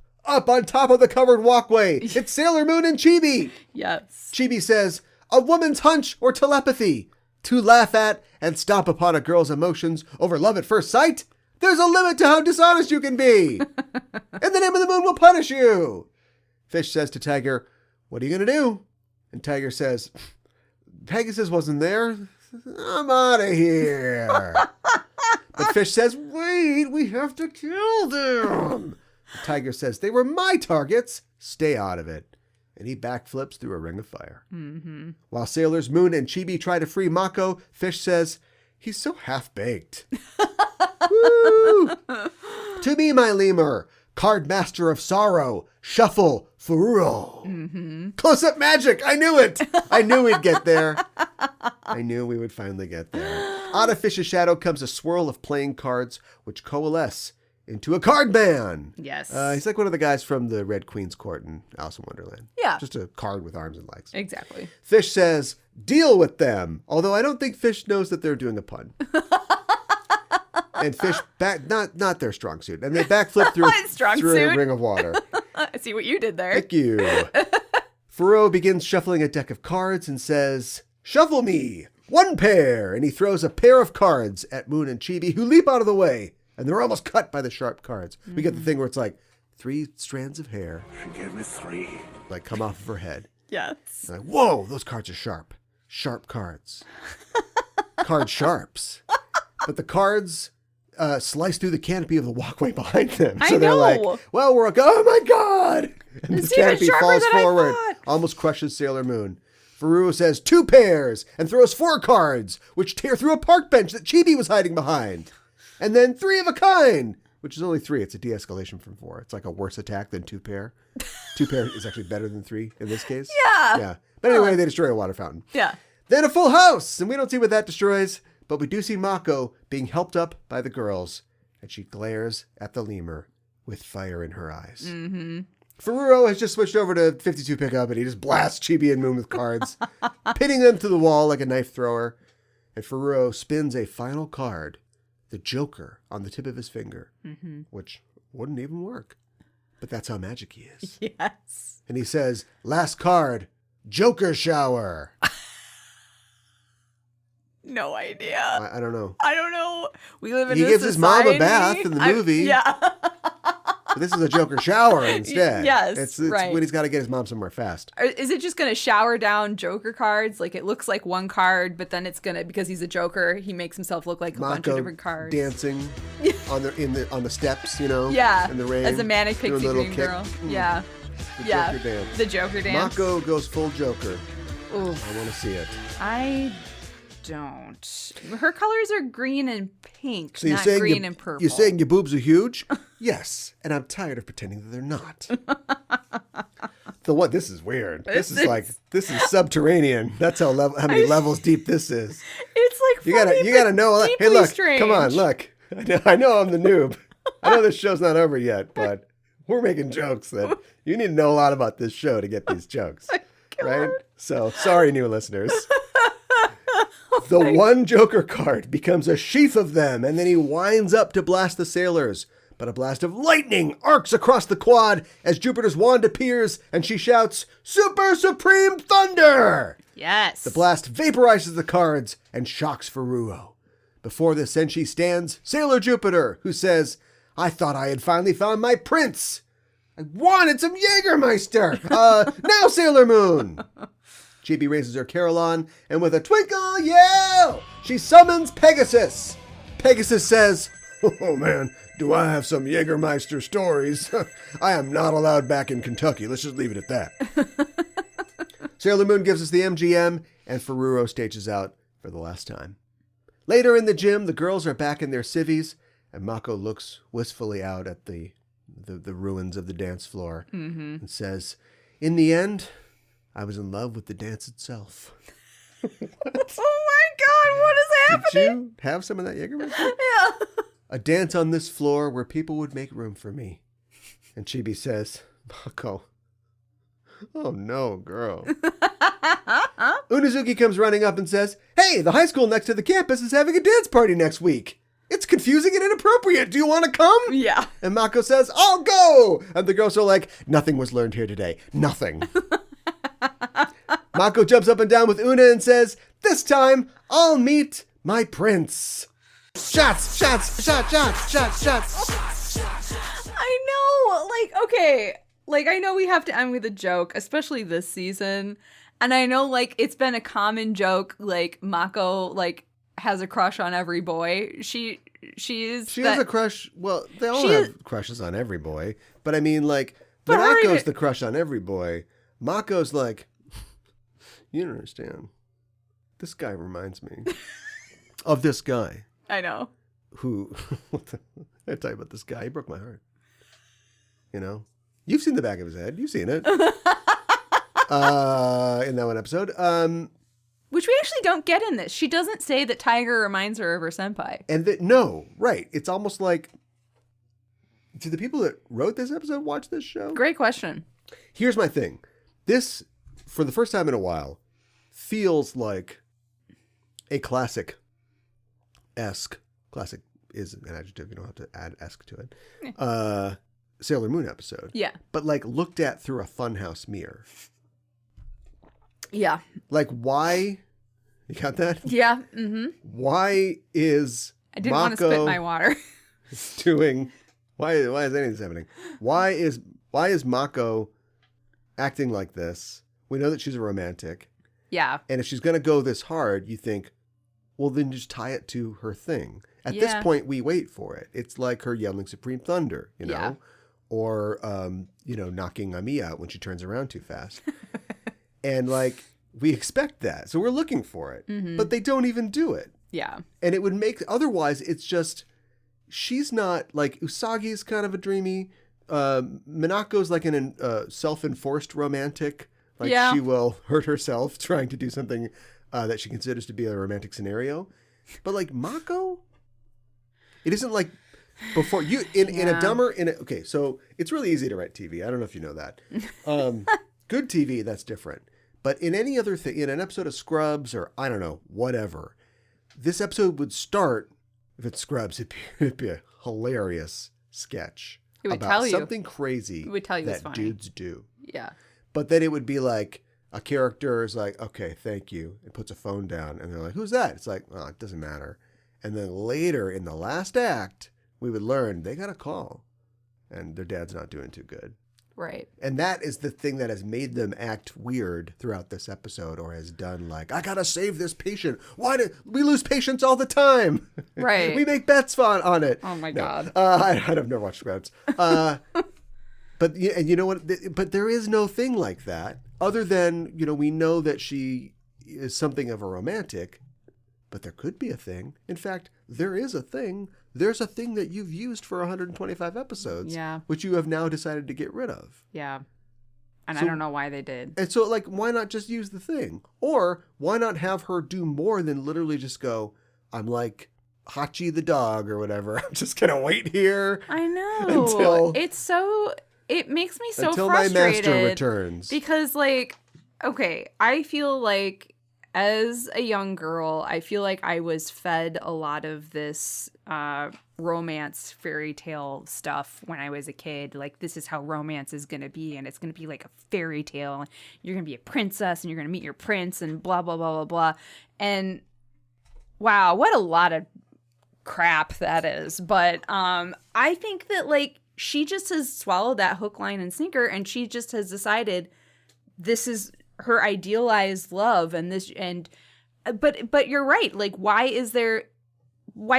on top of the covered walkway. It's Sailor Moon and Chibi. Yes. Chibi says, "A woman's hunch or telepathy. To laugh at and stomp upon a girl's emotions over love at first sight? There's a limit to how dishonest you can be. In the name of the moon, we'll punish you." Fish says to Tiger, "What are you going to do?" And Tiger says, "Pegasus wasn't there. I'm out of here." But Fish says, "Wait, we have to kill them." The Tiger says, "They were my targets. Stay out of it." And he backflips through a ring of fire. Mm-hmm. While Sailors Moon and Chibi try to free Mako, Fish says, "He's so half-baked." Woo! "To me, my lemur, card master of sorrow, shuffle, fururo." Mm-hmm. Close-up magic. I knew it. I knew we'd get there. I knew we would finally get there. Out of Fish's shadow comes a swirl of playing cards, which coalesce into a card man. Yes. He's like one of the guys from the Red Queen's Court in Alice in Wonderland. Yeah. Just a card with arms and legs. Exactly. Fish says, "Deal with them." Although I don't think Fish knows that they're doing a pun. And Fish not their strong suit. And they backflip through a ring of water. I see what you did there. Thank you. Furo begins shuffling a deck of cards and says, "Shuffle me. One pair." And he throws a pair of cards at Moon and Chibi, who leap out of the way. And they're almost cut by the sharp cards. Mm-hmm. We get the thing where it's like 3 strands of hair. She gave me 3. Like come off of her head. Yes. And like, whoa, those cards are sharp. Sharp cards. Card sharps. But the cards slice through the canopy of the walkway behind them. So they're like, well, we're like, oh my God. And the canopy falls forward, almost crushes Sailor Moon. Fururo says 2 pairs and throws 4 cards, which tear through a park bench that Chibi was hiding behind. And then 3 of a kind, which is only 3. It's a de-escalation from 4. It's like a worse attack than 2 pair. 2 pair is actually better than 3 in this case. Yeah. But anyway, they destroy a water fountain. Yeah. Then a full house, and we don't see what that destroys, but we do see Mako being helped up by the girls, and she glares at the lemur with fire in her eyes. Mm-hmm. Fururo has just switched over to 52 pickup, and he just blasts Chibi and Moon with cards, pinning them to the wall like a knife thrower. And Fururo spins a final card, the Joker, on the tip of his finger, which wouldn't even work. But that's how magic he is. Yes. And he says, "Last card, Joker shower." No idea. I don't know. I don't know. We live in He a gives society. his mom a bath in the movie. Yeah. But this is a Joker shower instead. Yes, it's right. when he's got to get his mom somewhere fast. Is it just going to shower down Joker cards? Like it looks like one card, but then it's going to, because he's a Joker, he makes himself look like a bunch of different cards. Dancing on the steps, you know? Yeah. In the rain. As a manic pixie dream kick. girl. Yeah. The Joker dance. The Joker dance. Mako goes full Joker. Oof. I want to see it. I don't. Her colors are green and pink, So not green and purple. You're saying your boobs are huge? Yes. And I'm tired of pretending that they're not. This is weird. This is subterranean. That's how many levels deep this is. It's like you gotta know. Hey, look, strange. Come on, look. I know I'm the noob. I know this show's not over yet, but we're making jokes that you need to know a lot about this show to get these jokes, right? So sorry, new listeners. The one Joker card becomes a sheaf of them, and then he winds up to blast the sailors. But a blast of lightning arcs across the quad as Jupiter's wand appears, and she shouts, "Super Supreme Thunder!" Yes. The blast vaporizes the cards and shocks Fururo. Before the Senshi stands Sailor Jupiter, who says, "I thought I had finally found my prince. I wanted some Jägermeister. Now Sailor Moon." Chibi raises her carillon, and with a twinkle yell, she summons Pegasus. Pegasus says, "Oh man, do I have some Jägermeister stories. I am not allowed back in Kentucky. Let's just leave it at that." Sailor Moon gives us the MGM, and Fururo stages out for the last time. Later in the gym, the girls are back in their civvies, and Mako looks wistfully out at the ruins of the dance floor and says, "In the end, I was in love with the dance itself. Oh my God, what is happening? Did you have some of that Jägermeister? Yeah. A dance on this floor where people would make room for me. And Chibi says, Mako, oh no, girl. Unazuki comes running up and says, hey, the high school next to the campus is having a dance party next week. It's confusing and inappropriate. Do you want to come? Yeah. And Mako says, I'll go. And the girls are like, nothing was learned here today. Nothing. Mako jumps up and down with Una and says, this time I'll meet my prince. Shots, shots, shots, shots, shots, shots. I know. Like, okay. Like, I know we have to end with a joke, especially this season. And I know, like, it's been a common joke, like, Mako, like, has a crush on every boy. She has a crush. Well, they all have crushes on every boy. But I mean, like, Monaco's the crush on every boy. Mako's like, you don't understand. This guy reminds me of this guy. I know. Who, I tell you about this guy. He broke my heart. You know? You've seen the back of his head. You've seen it. In that one episode. Which we actually don't get in this. She doesn't say that Tiger reminds her of her senpai. And that, no, right. It's almost like, do the people that wrote this episode watch this show? Great question. Here's my thing. This, for the first time in a while, feels like a classic-esque. Classic is an adjective. You don't have to add esque to it. Sailor Moon episode. Yeah. But like looked at through a funhouse mirror. Yeah. Like why? You got that? Yeah. Mm-hmm. Why is I didn't want to spit my water. doing? Why is any of this happening? Why is Mako acting like this? We know that she's a romantic. Yeah. And if she's going to go this hard, you think, well, then just tie it to her thing. At this point, we wait for it. It's like her yelling Supreme Thunder, you know? Yeah. Or, knocking Ami out when she turns around too fast. And, like, we expect that. So we're looking for it. Mm-hmm. But they don't even do it. Yeah. And it would make, otherwise, it's just, she's not, like, Usagi's kind of a dreamy. Minako's like an self-enforced romantic. Like, she will hurt herself trying to do something that she considers to be a romantic scenario. But, like, Mako, it isn't like before you in a dumber okay, so it's really easy to write TV. I don't know if you know that. Good TV, that's different. But in any other thing, in an episode of Scrubs or I don't know, whatever, this episode would start, if it's Scrubs, it'd be a hilarious sketch. It would about tell you something crazy it would tell you that it's funny. Dudes do. Yeah. But then it would be like a character is like, okay, thank you. It puts a phone down and they're like, who's that? It's like, oh, it doesn't matter. And then later in the last act, we would learn they got a call and their dad's not doing too good. Right. And that is the thing that has made them act weird throughout this episode or has done like, I got to save this patient. Why do we lose patients all the time? Right. We make bets on it. Oh my God. I've never watched Scrubs. But you know what? But there is no thing like that other than, we know that she is something of a romantic, but there could be a thing. In fact, there is a thing. There's a thing that you've used for 125 episodes, which you have now decided to get rid of. Yeah. And so, I don't know why they did. And so, like, why not just use the thing? Or why not have her do more than literally just go, I'm like Hachi the dog or whatever. I'm just going to wait here. I know. It makes me so until frustrated. My master returns. Because, like, okay, I feel like as a young girl, I feel like I was fed a lot of this romance fairy tale stuff when I was a kid. Like, this is how romance is going to be, and it's going to be like a fairy tale. And you're going to be a princess, and you're going to meet your prince, and blah, blah, blah, blah, blah. And wow, what a lot of crap that is. But I think that, like, she just has swallowed that hook, line, and sinker, and she just has decided this is her idealized love, but you're right. Like, why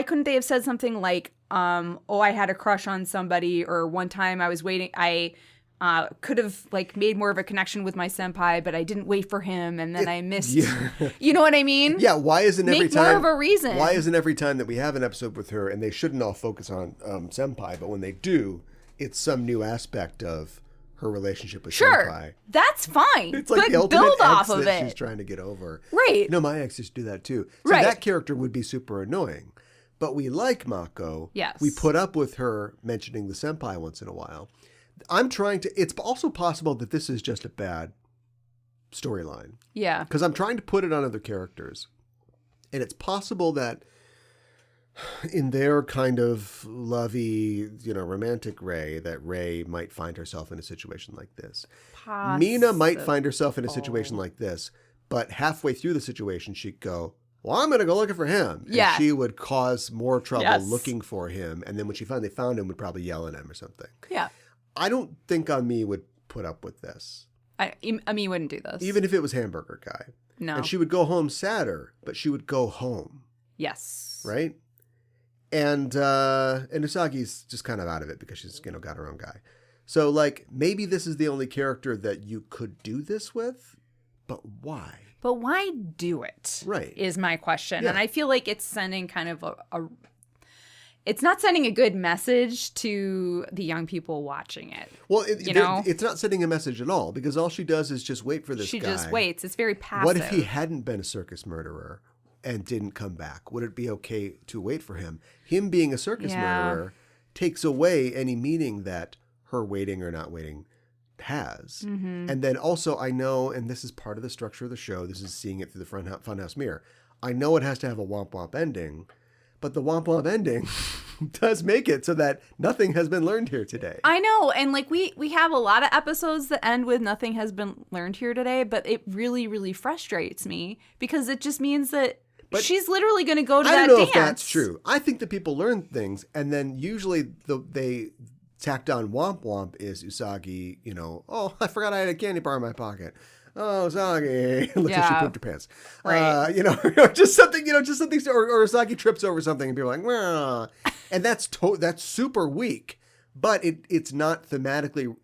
couldn't they have said something like, I had a crush on somebody, or one time I was waiting, I could have like made more of a connection with my senpai, but I didn't wait for him, and then I missed. Yeah. You know what I mean? Yeah. Why isn't every time more of a reason? Why isn't every time that we have an episode with her, and they shouldn't all focus on senpai, but when they do, it's some new aspect of her relationship with Sure, Senpai. that's fine. It's like but the ultimate build ex off of that it. she's trying to get over. Right. No, my ex used to do that too. So Right. that character would be super annoying. But we like Mako. Yes. We put up with her mentioning the senpai once in a while. I'm trying to... It's also possible that this is just a bad storyline. Yeah. Because I'm trying to put it on other characters. And it's possible that in their kind of lovey, romantic Ray, that Ray might find herself in a situation like this. Mina might find herself in a situation like this, but halfway through the situation, she'd go, well, I'm going to go looking for him. And Yeah. she would cause more trouble Yes. looking for him. And then when she finally found him, would probably yell at him or something. Yeah. I don't think Ami would put up with this. Ami wouldn't do this. Even if it was Hamburger Guy. No. And she would go home sadder, but she would go home. Yes. Right? And Usagi's just kind of out of it because she's, got her own guy. So, maybe this is the only character that you could do this with, but why? But why do it? Right. Is my question. Yeah. And I feel like it's sending kind of it's not sending a good message to the young people watching it. Well, know? it's not sending a message at all because all she does is just wait for this guy. She just waits. It's very passive. What if he hadn't been a circus murderer and didn't come back? Would it be okay to wait for him? Him being a circus murderer takes away any meaning that her waiting or not waiting has. Mm-hmm. And then also I know, and this is part of the structure of the show, this is seeing it through the funhouse mirror. I know it has to have a womp womp ending, but the womp womp ending does make it so that nothing has been learned here today. I know, and we have a lot of episodes that end with nothing has been learned here today, but it really, really frustrates me because it just means that she's literally going to go to that I don't know dance. if that's true. I think that people learn things, and then usually they tacked on womp womp is Usagi, oh, I forgot I had a candy bar in my pocket. Oh, Usagi. Looks like she pooped her pants. Right. Or just something, or Usagi trips over something and people are like, well, and that's super weak. But it's not thematically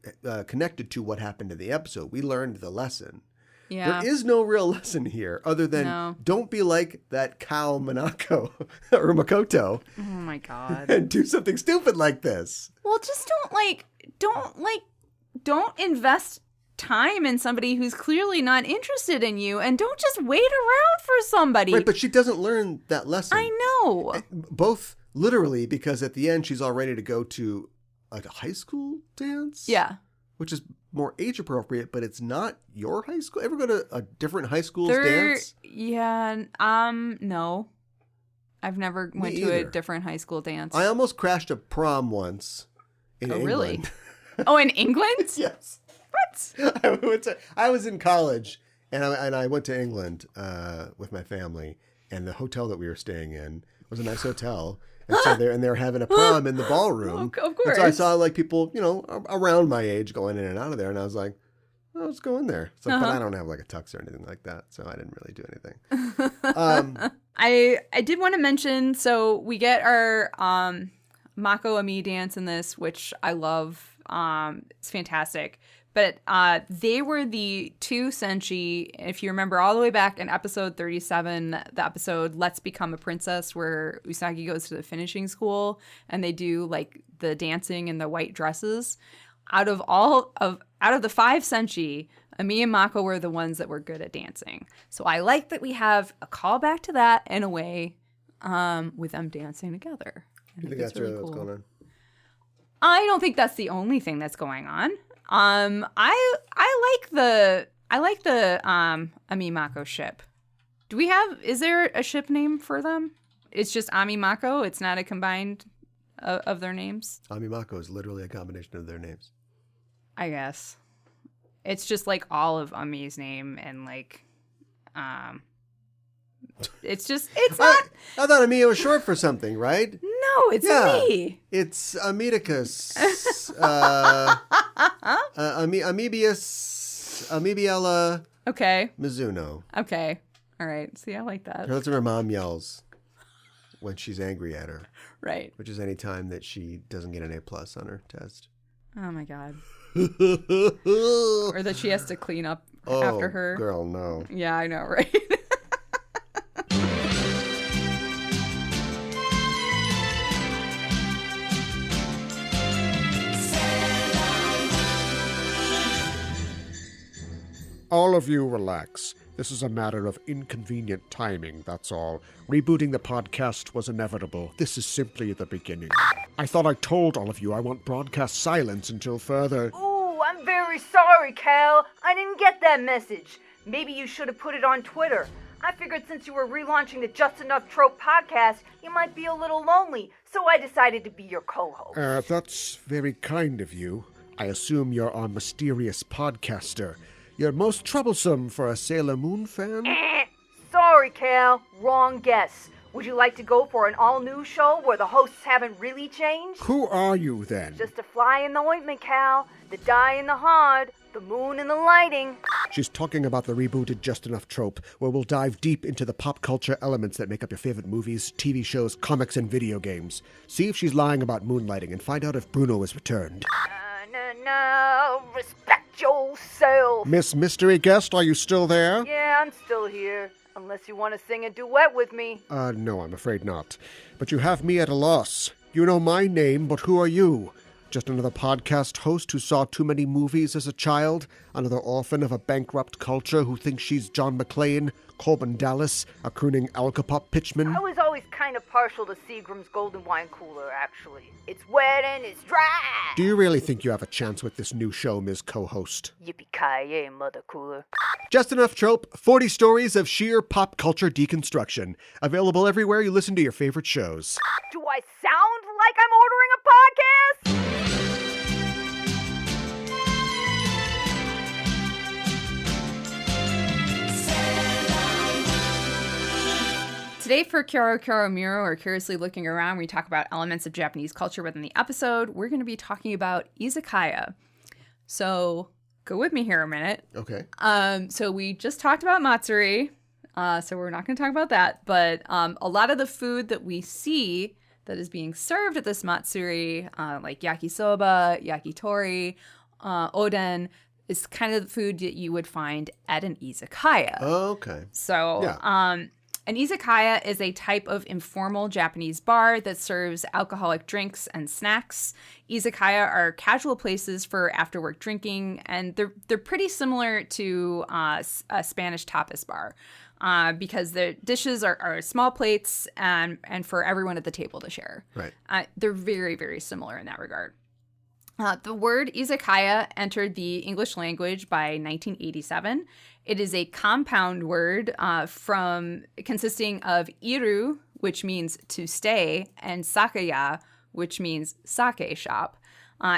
connected to what happened in the episode. We learned the lesson. Yeah. There is no real lesson here other than don't be like that cow Manako or Makoto. Oh my God. And do something stupid like this. Well, just don't invest time in somebody who's clearly not interested in you, and don't just wait around for somebody. Right, but she doesn't learn that lesson. I know. Both literally because at the end she's all ready to go to a high school dance. Yeah. Which is more age appropriate, but it's not your high school. Ever go to a different high school's dance? Yeah. No. I've never went to a different high school dance. I almost crashed a prom once in England. Really? Oh, in England? Yes. What? I was in college, and I went to England with my family, and the hotel that we were staying in was a nice hotel. And so they were having a prom in the ballroom. Of course. And so I saw people, around my age going in and out of there, and I was like, oh, let's go in there. So, but I don't have a tux or anything like that, so I didn't really do anything. I did want to mention, so we get our Mako Ami dance in this, which I love. It's fantastic. But they were the two senshi, if you remember all the way back in episode 37, the episode Let's Become a Princess, where Usagi goes to the finishing school and they do the dancing in the white dresses. Out of the five senshi, Ami and Mako were the ones that were good at dancing. So I like that we have a callback to that in a way with them dancing together. You think that's really what's going on? I don't think that's the only thing that's going on. I like the AmiMako ship. Is there a ship name for them? It's just AmiMako. It's not a combined of their names. AmiMako is literally a combination of their names. I guess. It's just all of Ami's name and it's not. I thought Ami was short for something, right? No, it's Ami. It's Amidicus. Amoebiella. Okay. Mizuno. Okay. All right. See, I like that. That's what her mom yells when she's angry at her. Right. Which is any time that she doesn't get an A+ on her test. Oh my God. Or that she has to clean up after her. Girl, no. Yeah, I know, right? All of you relax. This is a matter of inconvenient timing, that's all. Rebooting the podcast was inevitable. This is simply the beginning. I thought I told all of you I want broadcast silence until further. Ooh, I'm very sorry, Cal. I didn't get that message. Maybe you should have put it on Twitter. I figured since you were relaunching the Just Enough Trope podcast, you might be a little lonely, so I decided to be your co-host. That's very kind of you. I assume you're our mysterious podcaster. You're most troublesome for a Sailor Moon fan? Sorry, Cal. Wrong guess. Would you like to go for an all-new show where the hosts haven't really changed? Who are you, then? Just a fly in the ointment, Cal. The dye in the hard. The moon and the lighting. She's talking about the rebooted Just Enough Trope, where we'll dive deep into the pop culture elements that make up your favorite movies, TV shows, comics, and video games. See if she's lying about moonlighting and find out if Bruno is returned. No, respect yourself. Miss Mystery Guest, are you still there? Yeah, I'm still here. Unless you want to sing a duet with me. No, I'm afraid not. But you have me at a loss. You know my name, but who are you? Just another podcast host who saw too many movies as a child? Another orphan of a bankrupt culture who thinks she's John McClane, Corbin Dallas, a crooning Alcopop pitchman? I was always kind of partial to Seagram's Golden Wine Cooler, actually. It's wet and it's dry. Do you really think you have a chance with this new show, Ms. Co-host? Yippee-ki-yay, Mother Cooler. Just Enough Trope, 40 stories of sheer pop culture deconstruction. Available everywhere you listen to your favorite shows. Do I sound like I'm ordering a podcast? Today for Kyoro Kyoro Miro, or Curiously Looking Around, we talk about elements of Japanese culture within the episode. We're going to be talking about izakaya. So go with me here a minute. Okay. So we just talked about matsuri, so we're not going to talk about that. But a lot of the food that we see that is being served at this matsuri, like yakisoba, yakitori, oden, is kind of the food that you would find at an izakaya. Oh, okay. So, Yeah. An izakaya is a type of informal Japanese bar that serves alcoholic drinks and snacks. Izakaya are casual places for after-work drinking, and they're pretty similar to a Spanish tapas bar because the dishes are small plates and for everyone at the table to share. Right. They're very, very similar in that regard. The word izakaya entered the English language by 1987. It is a compound word consisting of iru, which means to stay, and sakaya, which means sake shop,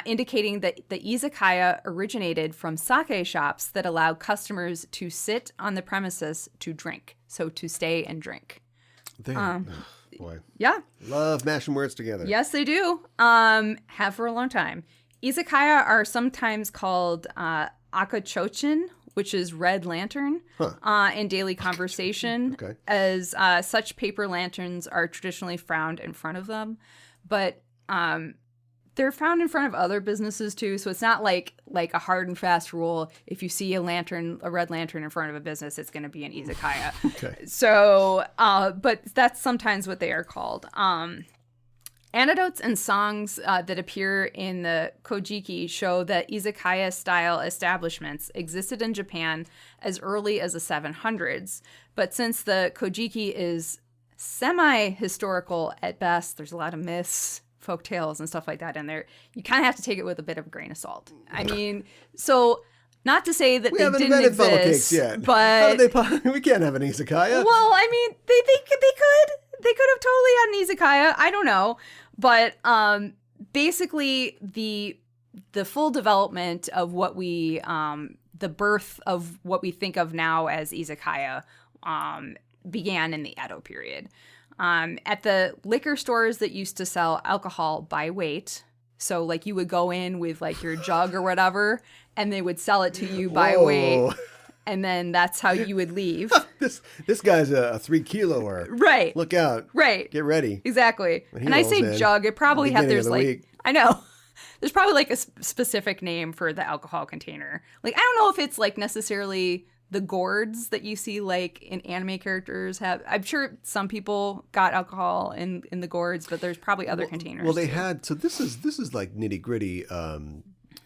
indicating that the izakaya originated from sake shops that allow customers to sit on the premises to drink, so to stay and drink. Boy. Yeah. Love mashing words together. Yes, they do. Have for a long time. Izakaya are sometimes called akachochin, which is red lantern, in daily conversation, Okay. as such paper lanterns are traditionally found in front of them. But they're found in front of other businesses too, so it's not like a hard and fast rule. If you see a red lantern in front of a business, it's going to be an izakaya. Okay. So, but that's sometimes what they are called. Anecdotes and songs that appear in the Kojiki show that izakaya-style establishments existed in Japan as early as the 700s. But since the Kojiki is semi-historical at best, there's a lot of myths, folk tales, and stuff like that in there. You kind of have to take it with a bit of a grain of salt. I mean, so not to say that We they haven't didn't invented funnel exist, cakes yet. but We can't have an izakaya. well, I mean, they could have totally had an izakaya. I don't know. But basically, the full development of what we, the birth of what we think of now as izakaya, began in the Edo period. At the liquor stores that used to sell alcohol by weight, so like you would go in with like your jug or whatever, and they would sell it to you by weight. And then that's how you would leave. This guy's a 3 kiloer. Right. Look out. Right. Get ready. Exactly. When he And I rolls say in, jug, it probably beginning there's of the like, week. I know. There's probably like a specific name for the alcohol container. Like, I don't know if it's like necessarily the gourds that you see like in anime characters have. I'm sure some people got alcohol in the gourds, but there's probably other containers. Well, they too. had, so this is like nitty gritty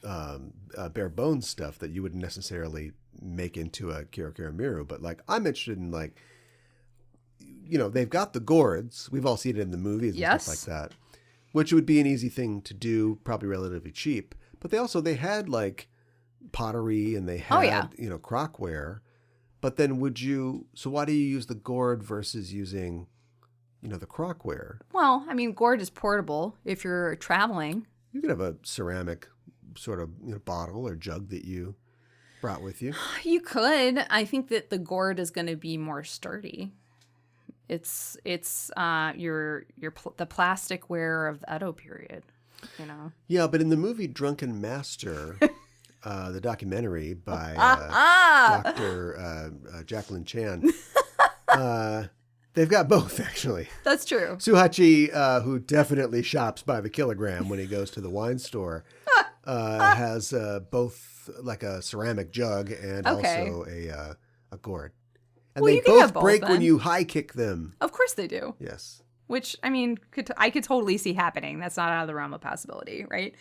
bare bones stuff that you wouldn't necessarily make into a Kira Miru. But like, I'm interested in like, they've got the gourds. We've all seen it in the movies and stuff like that, which would be an easy thing to do, probably relatively cheap. But they had like pottery and they had, crockware. But then so why do you use the gourd versus using, the crockware? Well, I mean, gourd is portable if you're traveling. You could have a ceramic sort of bottle or jug that you brought with you. You could. I think that the gourd is going to be more sturdy. It's the plasticware of the Edo period, Yeah, but in the movie Drunken Master, the documentary by Dr. Jacqueline Chan, they've got both, actually. That's true. Suhachi, who definitely shops by the kilogram when he goes to the wine store, has both like a ceramic jug and also a gourd. And they both break when you high kick them. Of course they do. Yes. Which, I mean, I could totally see happening. That's not out of the realm of possibility, right?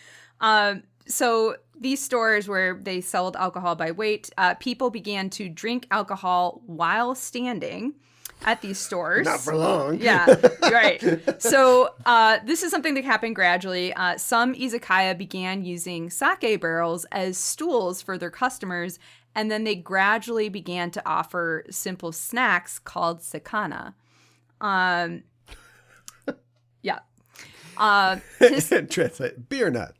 So these stores where they sold alcohol by weight, people began to drink alcohol while standing at these stores. Not for long. Yeah, right. So this is something that happened gradually. Some izakaya began using sake barrels as stools for their customers, and then they gradually began to offer simple snacks called sakana. Yeah. Translate, beer nuts.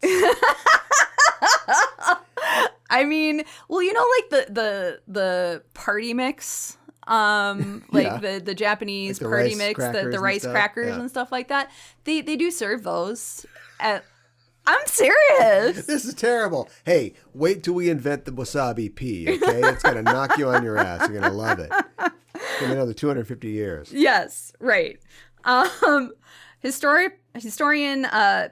I mean, well, like the party mix, the Japanese like the party rice mix, the rice stuff. crackers and stuff like that. They do serve those. I'm serious. This is terrible. Hey, wait till we invent the wasabi pea, okay? It's going to knock you on your ass. You're going to love it. In another 250 years. Yes, right. Historian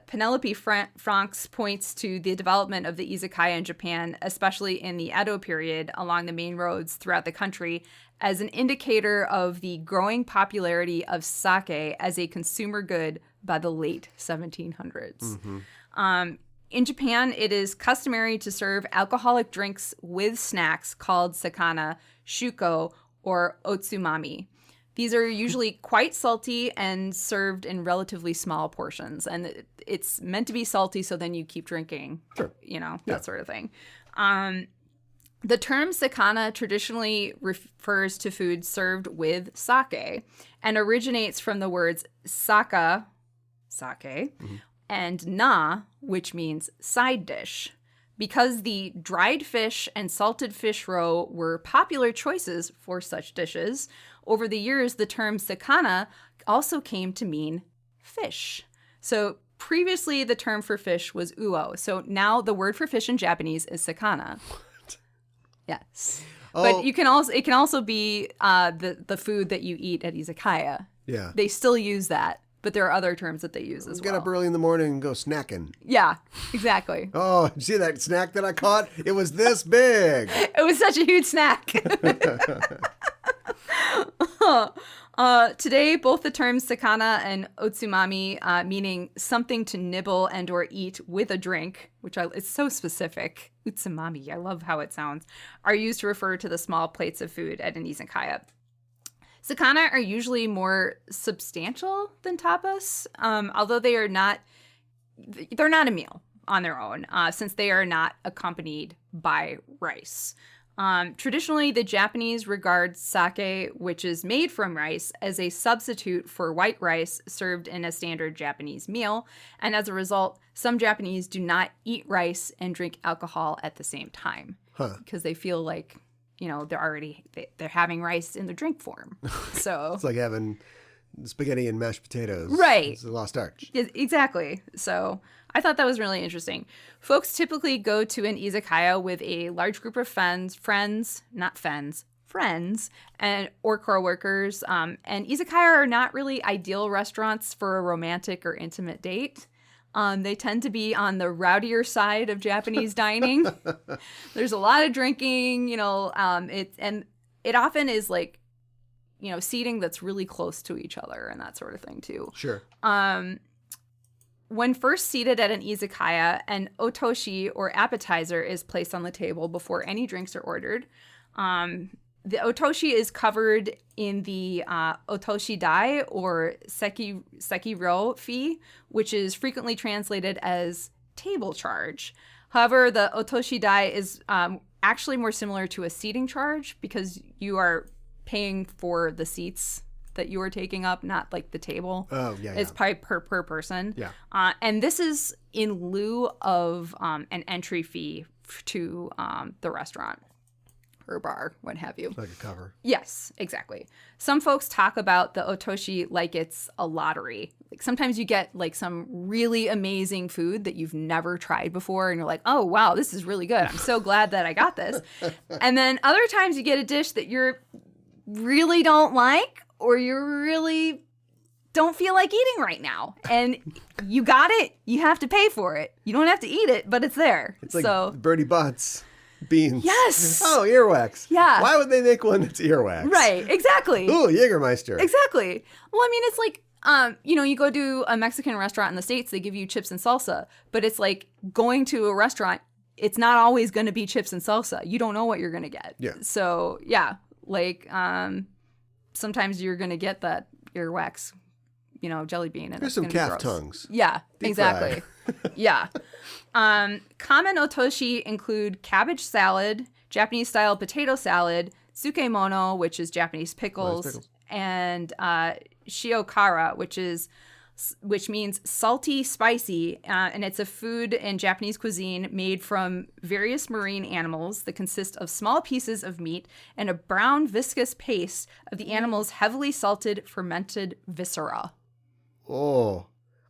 Penelope Franks points to the development of the izakaya in Japan, especially in the Edo period along the main roads throughout the country, as an indicator of the growing popularity of sake as a consumer good by the late 1700s. Mm-hmm. In Japan, it is customary to serve alcoholic drinks with snacks called sakana, shuko, or otsumami. These are usually quite salty and served in relatively small portions. And it's meant to be salty, so then you keep drinking, that sort of thing. The term sakana traditionally refers to food served with sake and originates from the words sake, mm-hmm. and na, which means side dish. Because the dried fish and salted fish roe were popular choices for such dishes, over the years the term sakana also came to mean fish. So previously the term for fish was uo. So now the word for fish in Japanese is sakana. What? Yes. Oh. But it can also be the food that you eat at izakaya. Yeah. They still use that. But there are other terms that they use as well. Get up early in the morning and go snacking. Yeah, exactly. Oh, you see that snack that I caught? It was this big. It was such a huge snack. Today, both the terms sakana and otsumami, meaning something to nibble and or eat with a drink, it's so specific. Otsumami, I love how it sounds, are used to refer to the small plates of food at an izakaya. Sakana are usually more substantial than tapas, although they're not a meal on their own, since they are not accompanied by rice. Traditionally, the Japanese regard sake, which is made from rice, as a substitute for white rice served in a standard Japanese meal, and as a result, some Japanese do not eat rice and drink alcohol at the same time, because they feel like they're having rice in the drink form. So it's like having spaghetti and mashed potatoes. Right. It's a lost arch. Exactly. So I thought that was really interesting. Folks typically go to an izakaya with a large group of friends, or coworkers. And izakaya are not really ideal restaurants for a romantic or intimate date. They tend to be on the rowdier side of Japanese dining. There's a lot of drinking, it often is like, seating that's really close to each other and that sort of thing too. Sure. When first seated at an izakaya, an otoshi or appetizer is placed on the table before any drinks are ordered. The otoshi is covered in the otoshi dai or sekiro fee, which is frequently translated as table charge. However, the otoshi dai is actually more similar to a seating charge because you are paying for the seats that you are taking up, not like the table. Oh, yeah. It's probably per person. Yeah. And this is in lieu of an entry fee to the restaurant or bar, what have you. Like a cover. Yes, exactly. Some folks talk about the otoshi like it's a lottery. Like sometimes you get like some really amazing food that you've never tried before and you're like, oh, wow, this is really good. I'm so glad that I got this. And then other times you get a dish that you really don't like or you really don't feel like eating right now. And you got it. You have to pay for it. You don't have to eat it, but it's there. It's like Bertie Bott's beans. Yes. Oh, earwax. Yeah. Why would they make one that's earwax? Right. Exactly. Ooh, Jägermeister. Exactly. Well, I mean, it's like, you go to a Mexican restaurant in the States, they give you chips and salsa, but it's like going to a restaurant, it's not always going to be chips and salsa. You don't know what you're going to get. Yeah. So, yeah, like sometimes you're going to get that earwax, jelly bean. And There's some calf tongues. Yeah, Deep exactly. Yeah. Common otoshi include cabbage salad, Japanese-style potato salad, tsukemono, which is Japanese pickles. And shiokara, which means salty, spicy, and it's a food in Japanese cuisine made from various marine animals that consist of small pieces of meat and a brown viscous paste of the animal's heavily salted fermented viscera. Oh,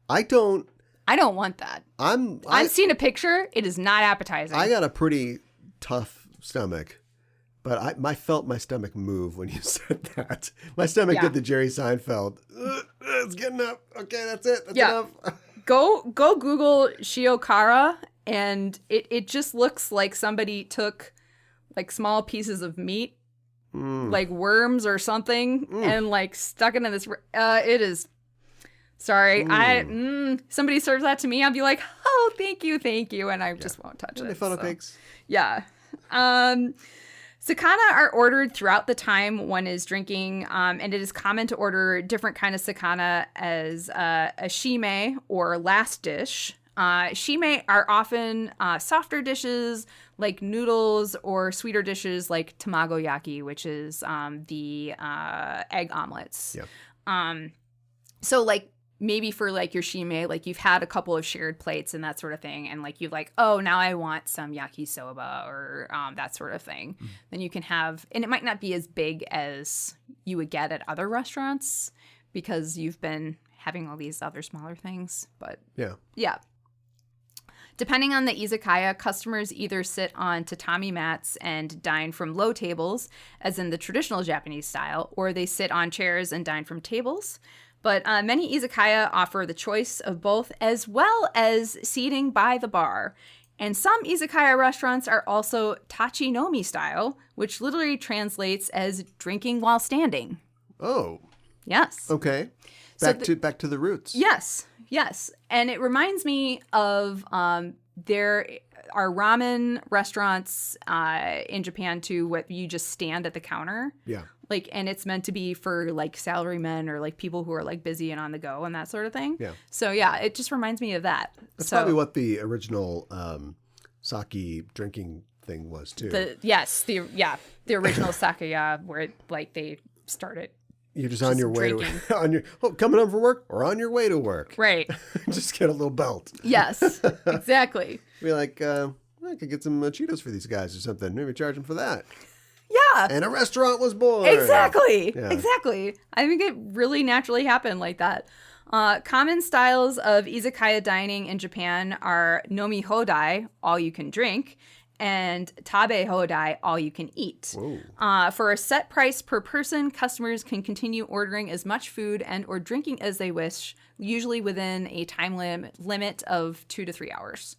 I don't want that. I've seen a picture. It is not appetizing. I got a pretty tough stomach. But I felt my stomach move when you said that. My stomach did the Jerry Seinfeld. It's getting up. Okay, that's it. That's enough. Go Google shiokara, and it just looks like somebody took like small pieces of meat, like worms or something, and like stuck it in this. It is. Sorry, somebody serves that to me, I'll be like, oh, thank you, and I just won't touch it. They funnel pigs. Yeah. Sakana are ordered throughout the time one is drinking, and it is common to order different kind of sakana as a shime or last dish. Shime are often softer dishes like noodles or sweeter dishes like tamagoyaki, which is the egg omelets. Yeah. So like maybe for like your shime, like you've had a couple of shared plates and that sort of thing, and like you're like, oh, now I want some yakisoba or that sort of thing. Then you can have, and it might not be as big as you would get at other restaurants because you've been having all these other smaller things. But yeah. Depending on the izakaya, customers either sit on tatami mats and dine from low tables, as in the traditional Japanese style, or they sit on chairs and dine from tables. But many izakaya offer the choice of both, as well as seating by the bar. And some izakaya restaurants are also tachinomi style, which literally translates as drinking while standing. Oh. Yes. Okay. Back to the roots. Yes. And it reminds me of there are ramen restaurants in Japan too, where you just stand at the counter. Yeah. Like, and it's meant to be for like salarymen or like people who are like busy and on the go and that sort of thing. Yeah. So yeah, it just reminds me of that. That's probably what the original sake drinking thing was too. The original sakaya where like they started. You're just on your way to coming home from work or on your way to work. Right. Just get a little belt. Yes, exactly. Be like, I could get some Cheetos for these guys or something. Maybe charge them for that. Yeah. And a restaurant was born. Exactly. Yeah. Exactly. I think it really naturally happened like that. Common styles of izakaya dining in Japan are nomi hodai, all you can drink, and tabe hodai, all you can eat. For a set price per person, customers can continue ordering as much food and or drinking as they wish, usually within a time limit of 2 to 3 hours.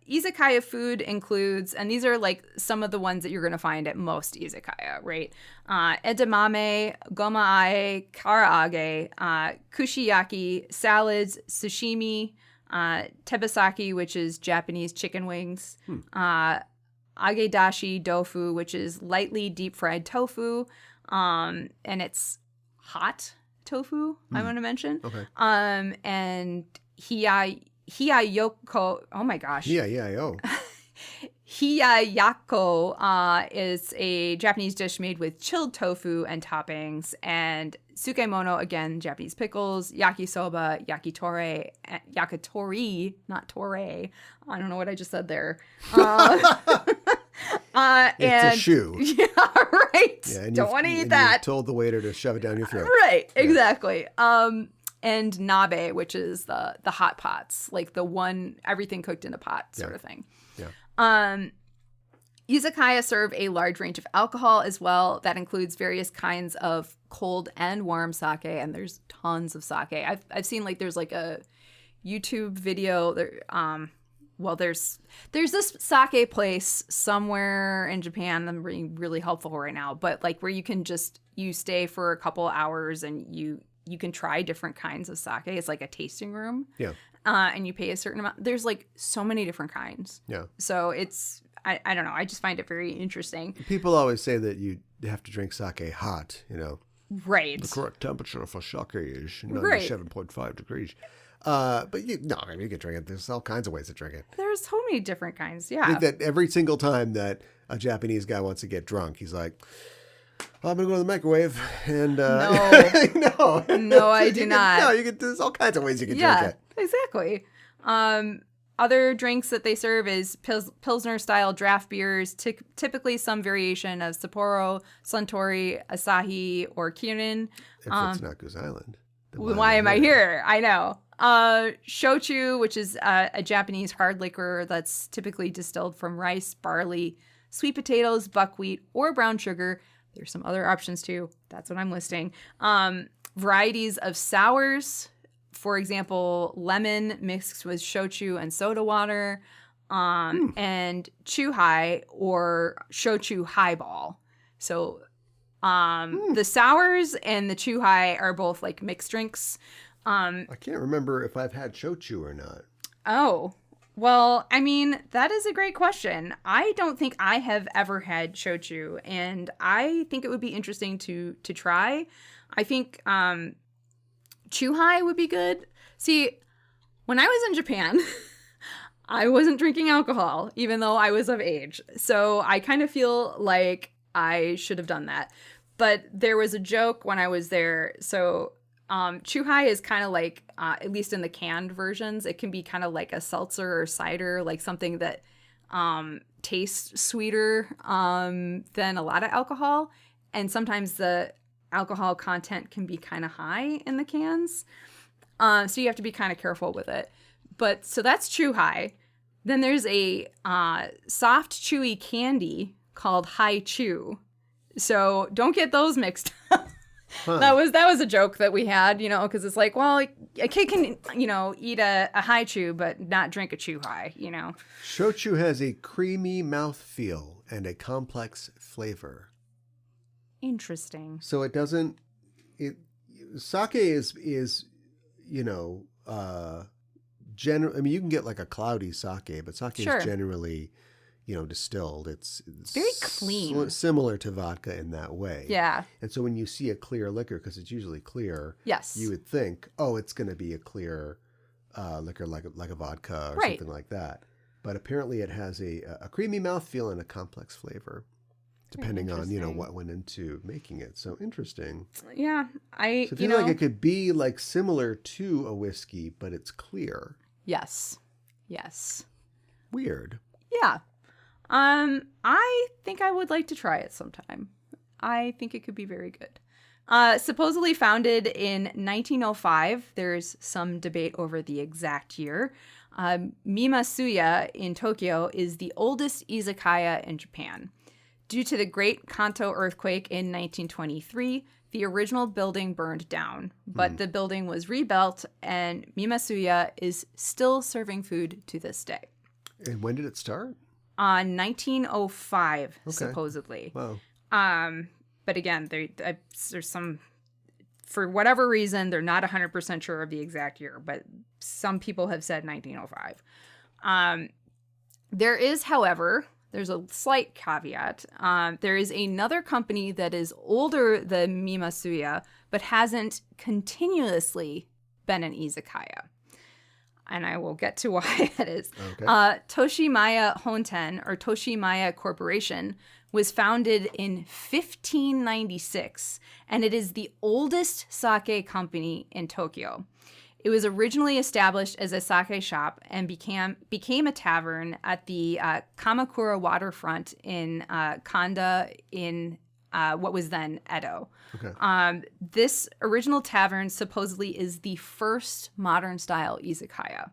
Izakaya food includes, and these are like some of the ones that you're going to find at most izakaya, right? Edamame, gomae, karaage, kushiyaki, salads, sashimi, tebasaki, which is Japanese chicken wings, agedashi tofu, which is lightly deep fried tofu, and it's hot tofu. I want to mention. Okay. And hiyayoko. Oh my gosh. Hiyayako. Hiyayako is a Japanese dish made with chilled tofu and toppings, and sukemono, again, Japanese pickles, yakisoba, yakitori, not tore. I don't know what I just said there. It's a shoe. Yeah, right. Yeah, don't want to eat and that. You told the waiter to shove it down your throat. Right, exactly. And nabe, which is the hot pots, like the one, everything cooked in a pot sort of thing. Yeah. Izakaya serve a large range of alcohol as well. That includes various kinds of cold and warm sake, and there's tons of sake. I've seen like there's like a YouTube video there. There's this sake place somewhere in Japan. I'm being really helpful right now, but like where you stay for a couple hours and you can try different kinds of sake. It's like a tasting room. Yeah. And you pay a certain amount. There's like so many different kinds. Yeah. So it's, I don't know. I just find it very interesting. People always say that you have to drink sake hot, Right. The correct temperature for sake is Right. 97.5 degrees. But you can drink it. There's all kinds of ways to drink it. There's so many different kinds. I Yeah. think that every single time that a Japanese guy wants to get drunk, he's like, well, I'm going to go to the microwave. And No. No, I do not. No, there's all kinds of ways you can drink it. Exactly. Other drinks that they serve is Pilsner-style draft beers, typically some variation of Sapporo, Suntory, Asahi, or Kirin. If it's not Goose Island. then Why am I here? I know. Shochu, which is a Japanese hard liquor that's typically distilled from rice, barley, sweet potatoes, buckwheat, or brown sugar. There's some other options too. That's what I'm listing. Varieties of sours. For example, lemon mixed with shochu and soda water, and chuhai or shochu highball. So the sours and the chuhai are both like mixed drinks. I can't remember if I've had shochu or not. Oh, well, I mean, that is a great question. I don't think I have ever had shochu, and I think it would be interesting to try. I think chuhai would be good. See, when I was in Japan, I wasn't drinking alcohol, even though I was of age. So I kind of feel like I should have done that. But there was a joke when I was there. So chuhai is kind of like, at least in the canned versions, it can be kind of like a seltzer or cider, like something that tastes sweeter than a lot of alcohol. And sometimes the alcohol content can be kind of high in the cans. So you have to be kind of careful with it. But so that's chuhai. Then there's a soft, chewy candy called hai chew. So don't get those mixed up. Huh. That was a joke that we had, because it's like, well, a kid can, eat a hai chew, but not drink a chuhai, Shochu has a creamy mouthfeel and a complex flavor. Interesting. So it doesn't. Sake is general. I mean, you can get like a cloudy sake, but sake is generally, distilled. It's very clean, similar to vodka in that way. Yeah. And so when you see a clear liquor, because it's usually clear, yes, you would think, oh, it's going to be a clear liquor like a vodka or something like that. But apparently, it has a creamy mouthfeel and a complex flavor, depending on what went into making it. So interesting. Yeah, so I feel like it could be like similar to a whiskey, but it's clear. Yes. Weird. Yeah. I think I would like to try it sometime. I think it could be very good. Supposedly founded in 1905, there's some debate over the exact year. Mimasuya in Tokyo is the oldest izakaya in Japan. Due to the Great Kanto earthquake in 1923, the original building burned down, but the building was rebuilt, and Mimasuya is still serving food to this day. And when did it start? 1905, supposedly. Wow. But again, there's some, for whatever reason, they're not 100% sure of the exact year, but some people have said 1905. There is, however, There's a slight caveat. There is another company that is older than Mimasuya, but hasn't continuously been an izakaya. And I will get to why that is. Okay. Toshimaya Honten, or Toshimaya Corporation, was founded in 1596, and it is the oldest sake company in Tokyo. It was originally established as a sake shop and became a tavern at the Kamakura waterfront in Kanda in what was then Edo. Okay. This original tavern supposedly is the first modern-style izakaya.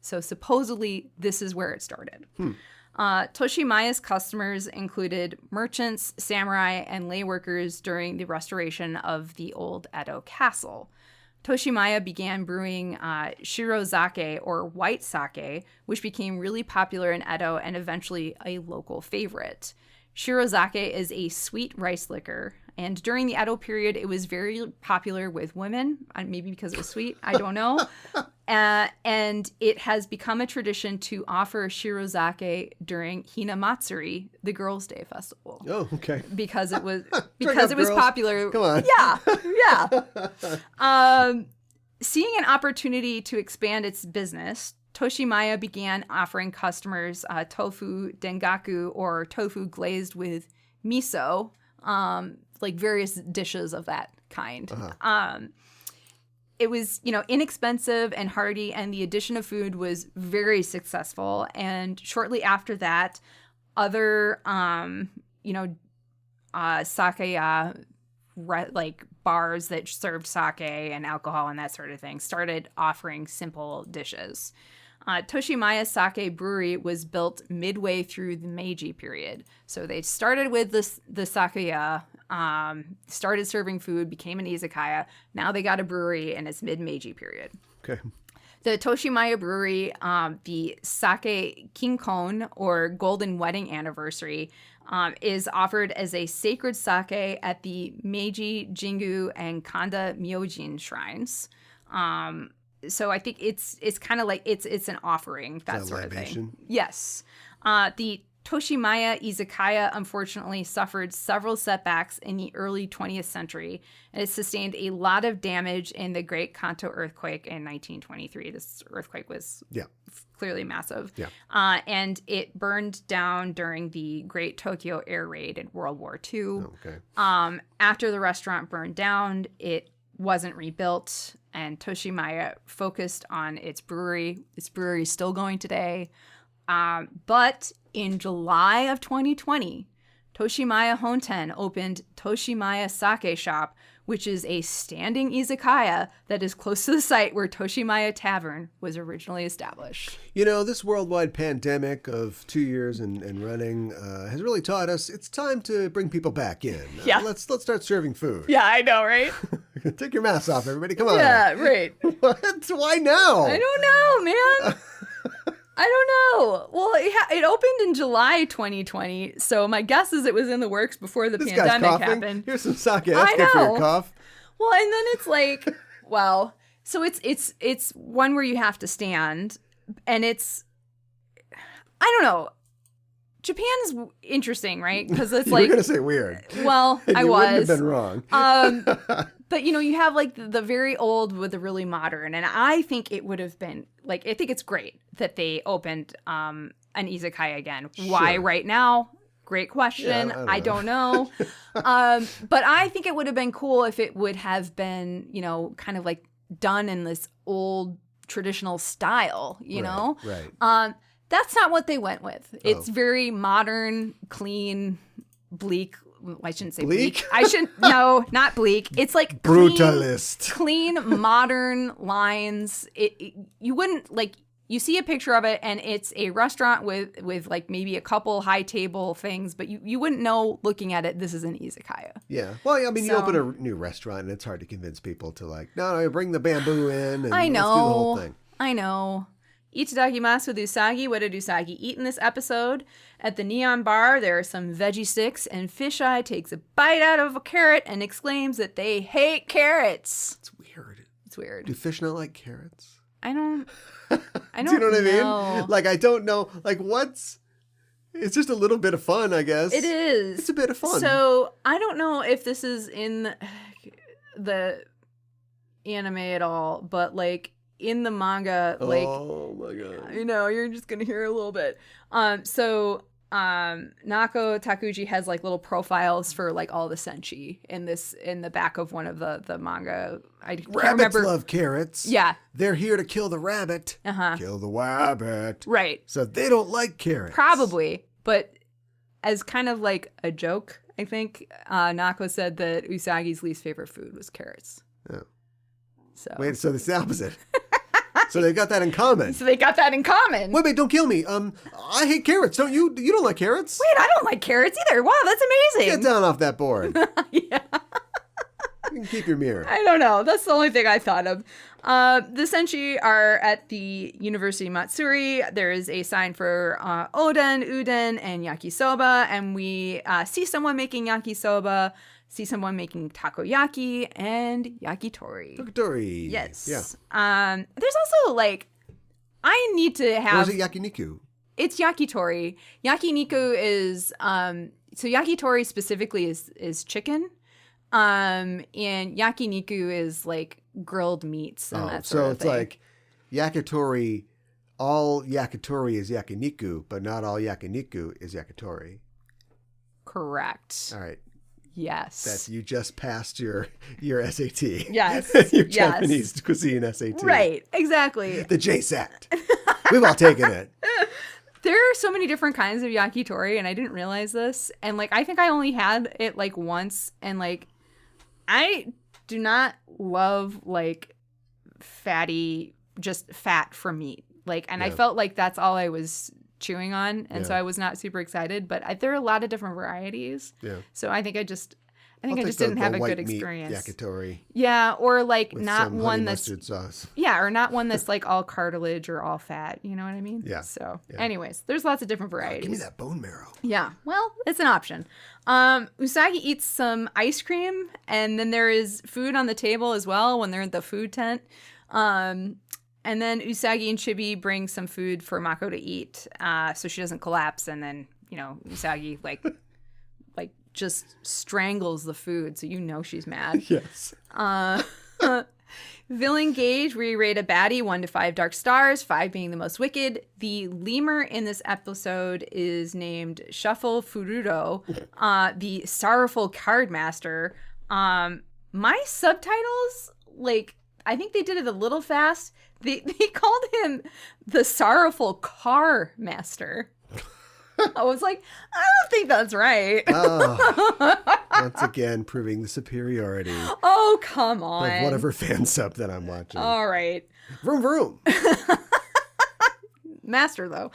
So supposedly this is where it started. Toshimaya's customers included merchants, samurai, and lay workers during the restoration of the old Edo castle. Toshimaya began brewing shirozake, or white sake, which became really popular in Edo and eventually a local favorite. Shirozake is a sweet rice liquor, and during the Edo period, it was very popular with women, maybe because it was sweet, I don't know. And it has become a tradition to offer shirozake during Hinamatsuri, the Girls' Day festival. Oh, okay. Because it was up, popular. Come on. Yeah. Seeing an opportunity to expand its business, Toshimaya began offering customers tofu dengaku, or tofu glazed with miso, like various dishes of that kind. It was, inexpensive and hearty, and the addition of food was very successful. And shortly after that, other, sakaya, like bars that served sake and alcohol and that sort of thing, started offering simple dishes. Toshimaya Sake Brewery was built midway through the Meiji period. So they started with the sakaya, started serving food, became an izakaya. Now they got a brewery, and it's mid-Meiji period. Okay. The Toshimaya Brewery, the Sake Kinkon, or Golden Wedding Anniversary, is offered as a sacred sake at the Meiji, Jingu, and Kanda Myojin shrines. So I think it's kind of like it's an offering, that sort of thing. Yes. The Toshimaya Izakaya unfortunately suffered several setbacks in the early 20th century, and it sustained a lot of damage in the Great Kanto earthquake in 1923. This earthquake was clearly massive. Yeah. And it burned down during the Great Tokyo Air Raid in World War II. Oh, okay. After the restaurant burned down, it wasn't rebuilt, and Toshimaya focused on its brewery. Its brewery is still going today. But in July of 2020, Toshimaya Honten opened Toshimaya Sake Shop, which is a standing izakaya that is close to the site where Toshimaya Tavern was originally established. This worldwide pandemic of 2 years and running has really taught us it's time to bring people back in. Yeah. Let's start serving food. Yeah, I know, right? Take your masks off, everybody. Come on. Yeah, right. What? Why now? I don't know, man. I don't know. Well, it opened in July 2020, so my guess is it was in the works before the pandemic happened. Here's some sake. That's good for your cough. Well, and then it's like, so it's one where you have to stand, and it's, I don't know. Japan is interesting, right? Because it's like, you're gonna say weird. Well, I was. Wouldn't have been wrong. But you have like the very old with the really modern, and I think it would have been like, I think it's great that they opened an izakaya again. Sure. Why right now? Great question. Yeah, I don't know. But I think it would have been cool if it would have been, kind of like done in this old traditional style, you know? Right. That's not what they went with. It's very modern, clean, bleak. I shouldn't say bleak. No, not bleak. It's like brutalist. Clean, modern lines. You wouldn't like. You see a picture of it, and it's a restaurant with like maybe a couple high table things, but you wouldn't know looking at it. This is an izakaya. Yeah. Well, I mean, you open a new restaurant, and it's hard to convince people to like, no, bring the bamboo in. And I know. Let's do the whole thing. I know. Itadakimasu with Usagi. What did Usagi eat in this episode? At the Neon Bar, there are some veggie sticks, and Fisheye takes a bite out of a carrot and exclaims that they hate carrots. It's weird. It's weird. Do fish not like carrots? I don't Do you know what I mean? Like, I don't know. Like, what's... It's just a little bit of fun, I guess. It is. It's a bit of fun. So I don't know if this is in the anime at all, but like in the manga, like, oh my god, you're just gonna hear a little bit. So Nako Takuji has like little profiles for like all the senshi in the back of one of the manga. I can't rabbits remember. love carrots. Yeah, they're here to kill the rabbit. Kill the wabbit. Right. So they don't like carrots. Probably, but as kind of like a joke, I think Nako said that Usagi's least favorite food was carrots. Oh. So wait, so it's the opposite. So they got that in common. Wait, don't kill me. I hate carrots. Don't you? You don't like carrots? Wait, I don't like carrots either. Wow, that's amazing. Get down off that board. Yeah. You can keep your mirror. I don't know. That's the only thing I thought of. The senshi are at the University Matsuri. There is a sign for oden, uden, and yakisoba. And we see someone making yakisoba, see someone making takoyaki, and yakitori. Yakitori. Yes. Yeah. There's also, like, I need to have... Or is it yakiniku? It's yakitori. Yakiniku is... so yakitori specifically is chicken. And yakiniku is like grilled meats and that sort of thing. So it's like yakitori, all yakitori is yakiniku, but not all yakiniku is yakitori. Correct. All right. Yes. That you just passed your SAT. Yes. Your Japanese cuisine SAT. Right. Exactly. The JSAT. We've all taken it. There are so many different kinds of yakitori, and I didn't realize this. And like, I think I only had it like once, and like, I do not love like just fat from meat. Like, and I felt like that's all I was chewing on, and so I was not super excited. But there are a lot of different varieties. Yeah. So I think I just didn't have a good experience. Yakitori. Yeah, or like with not some one honey that's mustard sauce. Yeah, or not one that's like all cartilage or all fat. You know what I mean? Yeah. So, anyways, there's lots of different varieties. Give me that bone marrow. Yeah, well, it's an option. Usagi eats some ice cream, and then there is food on the table as well when they're at the food tent. And then Usagi and Chibi bring some food for Mako to eat, so she doesn't collapse. And then Usagi like just strangles the food, so she's mad. Yes. Villain gauge, we rate a baddie 1 to 5 dark stars, 5 being the most wicked. The lemur in this episode is named Shuffle Fururo, the sorrowful card master. My subtitles, like, I think they did it a little fast. They called him the sorrowful car master. I was like, I don't think that's right. Once again, proving the superiority. Oh, come on. Of whatever fan sub that I'm watching. All right. Vroom, vroom. Master, though.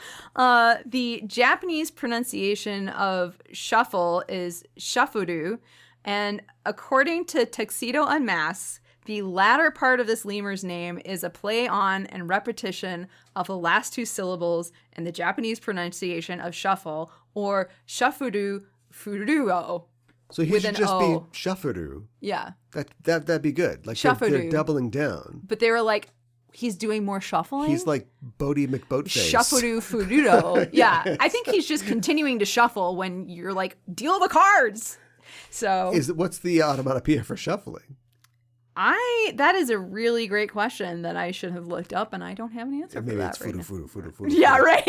The Japanese pronunciation of shuffle is shufuru. And according to Tuxedo Unmasked, the latter part of this lemur's name is a play on and repetition of the last 2 syllables in the Japanese pronunciation of shuffle, or shufuru furuo. So he should just be shufuru. Yeah. That'd be good. Like they're doubling down. But they were like, he's doing more shuffling? He's like Bodie McBoatface. Shufuru furuo. Yeah. I think he's just continuing to shuffle when you're like, deal the cards. So what's the onomatopoeia for shuffling? That is a really great question that I should have looked up, and I don't have an answer for that right now. Maybe it's fudu. Yeah, right.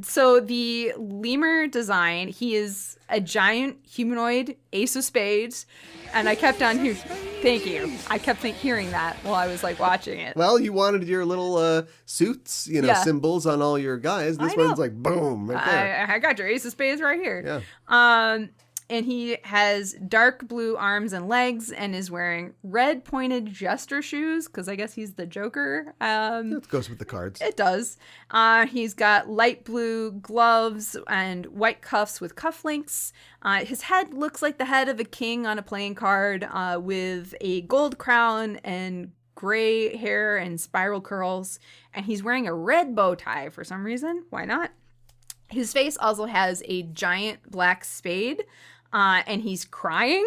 So the lemur design, he is a giant humanoid ace of spades, and I kept on hearing, thank you. I kept hearing that while I was like watching it. Well, you wanted your little suits, symbols on all your guys. This one's like boom right there. I got your ace of spades right here. Yeah. And he has dark blue arms and legs and is wearing red pointed jester shoes because I guess he's the Joker. That goes with the cards. It does. He's got light blue gloves and white cuffs with cufflinks. His head looks like the head of a king on a playing card with a gold crown and gray hair and spiral curls. And he's wearing a red bow tie for some reason. Why not? His face also has a giant black spade. And he's crying.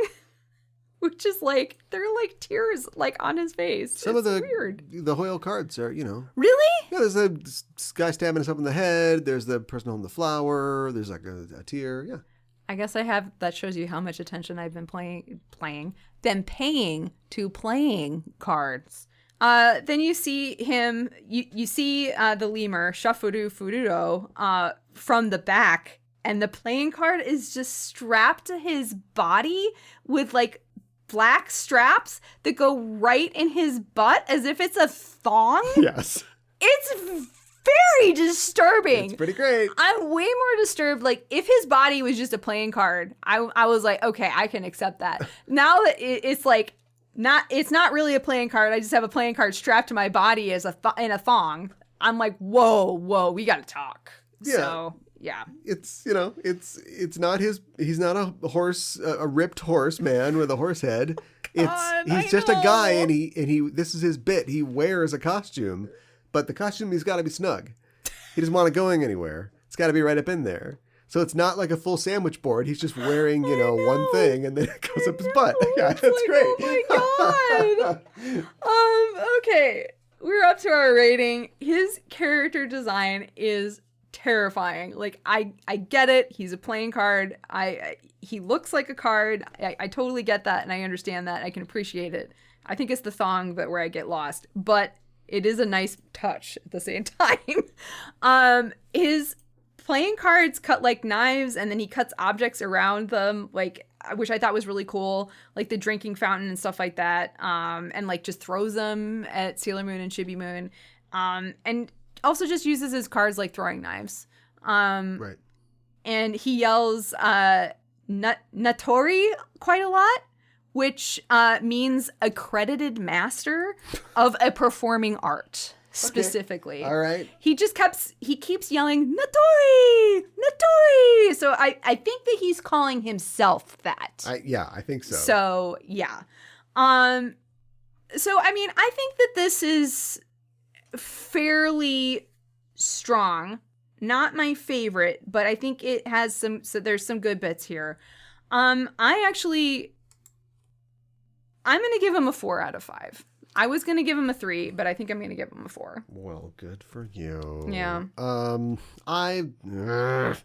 which is like, there are like tears like on his face. Some it's of the weird. The Hoyle cards are, Really? Yeah, there's a guy stabbing himself in the head. There's the person holding the flower. There's like a tear. Yeah. I guess that shows you how much attention I've been paying to playing cards. Then you see him, you see the lemur, Shafuru Fururo, from the back, and the playing card is just strapped to his body with like black straps that go right in his butt as if it's a thong. Yes. It's very disturbing. It's pretty great. I'm way more disturbed. Like, if his body was just a playing card, I was like, okay, I can accept that. Now that it's like, it's not really a playing card. I just have a playing card strapped to my body as in a thong. I'm like, whoa, we gotta talk. Yeah. So, yeah. It's, it's not he's not a horse, a ripped horse man with a horse head. He's just a guy, and he this is his bit. He wears a costume, but the costume, he's got to be snug. He doesn't want it going anywhere. It's got to be right up in there. So it's not like a full sandwich board. He's just wearing, one thing, and then it goes up his butt. Yeah, that's like, great. Oh my god. Okay, we're up to our rating. His character design is terrifying. Like, I get it. He's a playing card. He looks like a card. I totally get that, and I understand that. I can appreciate it. I think it's the thong where I get lost, but it is a nice touch at the same time. His playing cards cut like knives, and then he cuts objects around them, like, which I thought was really cool, like the drinking fountain and stuff like that, and like just throws them at Sailor Moon and Chibi Moon, and also just uses his cards like throwing knives. Right. And he yells natori quite a lot, which means accredited master of a performing art, specifically. Okay. All right. He keeps yelling, Natori! Natori! So I think that he's calling himself that. I think so. So, yeah. So, I mean, I think that this is fairly strong. Not my favorite, but I think it has so there's some good bits here. I'm going to give him a 4 out of 5. I was going to give him a 3, but I think I'm going to give him a 4. Well, good for you. Yeah. I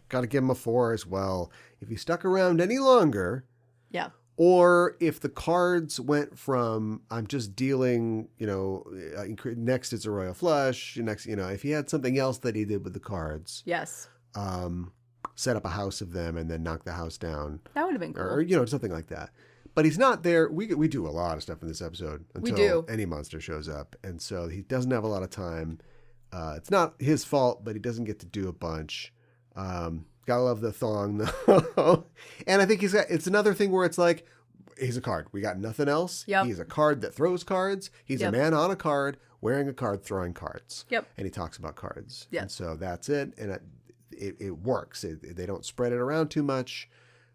got to give him a 4 as well. If he stuck around any longer, yeah. Or if the cards went from, I'm just dealing, next it's a royal flush, next, if he had something else that he did with the cards. Yes. Set up a house of them and then knock the house down. That would have been cool. Or, something like that. But he's not there. We do a lot of stuff in this episode until any monster shows up. And so he doesn't have a lot of time. It's not his fault, but he doesn't get to do a bunch. Gotta love the thong, though. And I think it's another thing where it's like, he's a card. We got nothing else. Yep. He's a card that throws cards. He's a man on a card, wearing a card, throwing cards. Yep. And he talks about cards. Yep. And so that's it. And it works. They don't spread it around too much.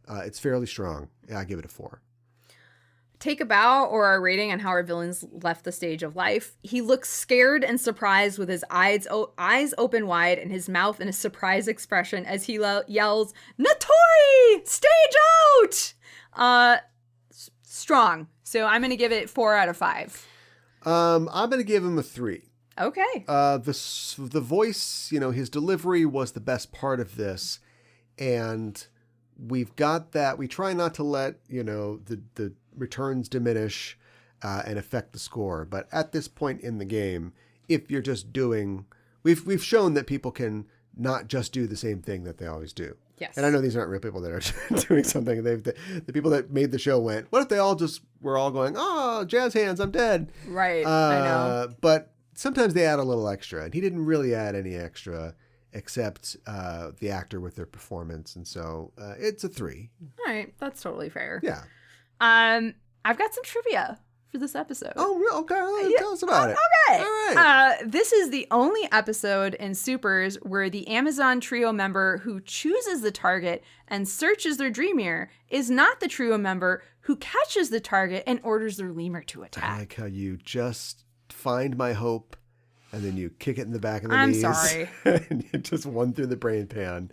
It's fairly strong. I give it a 4. Take a bow, or our rating on how our villains left the stage of life. He looks scared and surprised with his eyes open wide and his mouth in a surprised expression as he yells, Natori! Stage out! Strong. So I'm going to give it 4 out of 5. I'm going to give him a 3. Okay. The voice, his delivery was the best part of this. And we've got that. We try not to let, the returns diminish and affect the score. But at this point in the game, if you're just doing, we've shown that people can not just do the same thing that they always do. Yes. And I know these aren't real people that are doing something. The people that made the show went, what if they all were all going, oh, jazz hands, I'm dead. Right. I know. But sometimes they add a little extra, and he didn't really add any extra except the actor with their performance. And so it's a 3. All right. That's totally fair. Yeah. I've got some trivia for this episode. Oh, okay. Tell us about it. Okay. All right. This is the only episode in Supers where the Amazon trio member who chooses the target and searches their dream mirror is not the trio member who catches the target and orders their lemur to attack. I like how you just find my hope and then you kick it in the back of the I'm knees. sorry. And you just one through the brain pan.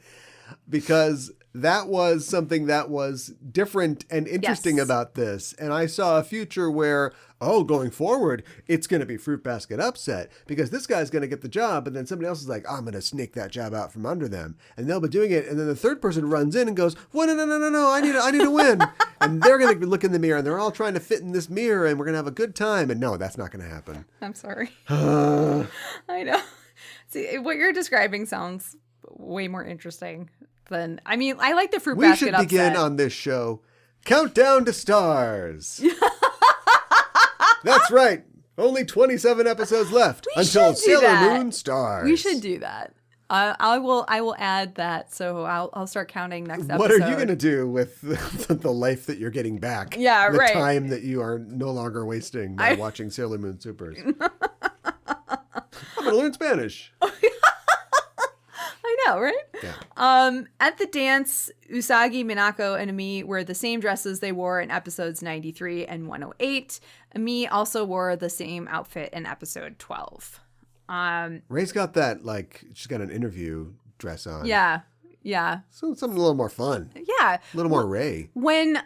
Because that was something that was different and interesting about this. And I saw a future where, going forward, it's going to be Fruit Basket upset because this guy's going to get the job. And then somebody else is like, I'm going to snake that job out from under them. And they'll be doing it. And then the third person runs in and goes, well, no, I need to win. And they're going to look in the mirror and they're all trying to fit in this mirror and we're going to have a good time. And no, that's not going to happen. I'm sorry. I know. See, what you're describing sounds way more interesting than, I mean, I like the Fruit Basket upset. We should begin on this show. Countdown to Stars. That's right. Only 27 episodes left until Sailor Moon stars. We should do that. I will add that. So I'll start counting next episode. What are you going to do with the life that you're getting back? Yeah, the right. The time that you are no longer wasting by watching Sailor Moon Supers. I'm going to learn Spanish. I know, right? Yeah. At the dance, Usagi, Minako, and Ami wore the same dresses they wore in episodes 93 and 108. Ami also wore the same outfit in episode 12. Ray's got that, she's got an interview dress on. Yeah. So something a little more fun. Yeah. A little more Ray. When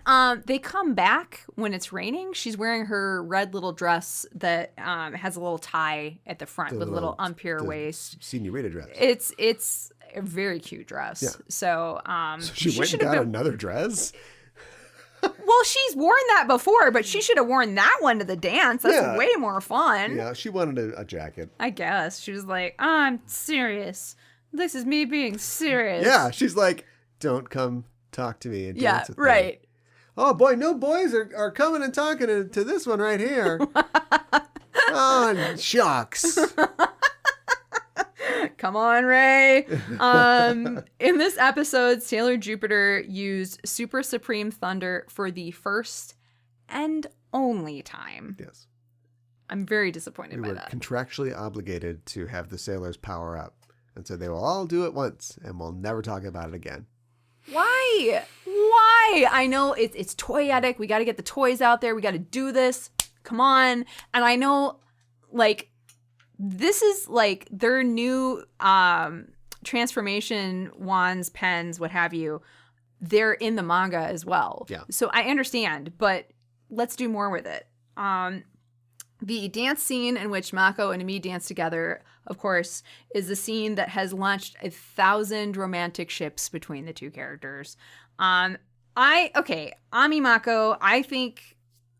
they come back, when it's raining, she's wearing her red little dress that has a little tie at the front with a little umpire waist. Senorita dress. It's a very cute dress. Yeah. So she went and got another dress? Well, she's worn that before, but she should have worn that one to the dance. That's way more fun. Yeah, she wanted a jacket. I guess. She was like, I'm serious. This is me being serious. Yeah, she's like, don't come talk to me and dance with me. Oh, boy, no boys are coming and talking to this one right here. Oh, shucks. Come on, Ray. In this episode, Sailor Jupiter used Super Supreme Thunder for the first and only time. Yes. I'm very disappointed by that. We were contractually obligated to have the sailors power up. And so they will all do it once, and we'll never talk about it again. Why? I know it's toyetic. We got to get the toys out there. We got to do this. Come on. And I know, this is their new transformation wands, pens, what have you. They're in the manga as well. Yeah. So I understand, but let's do more with it. The dance scene in which Mako and Ami dance together, of course, is the scene that has launched 1,000 romantic ships between the two characters. AmiMako, I think,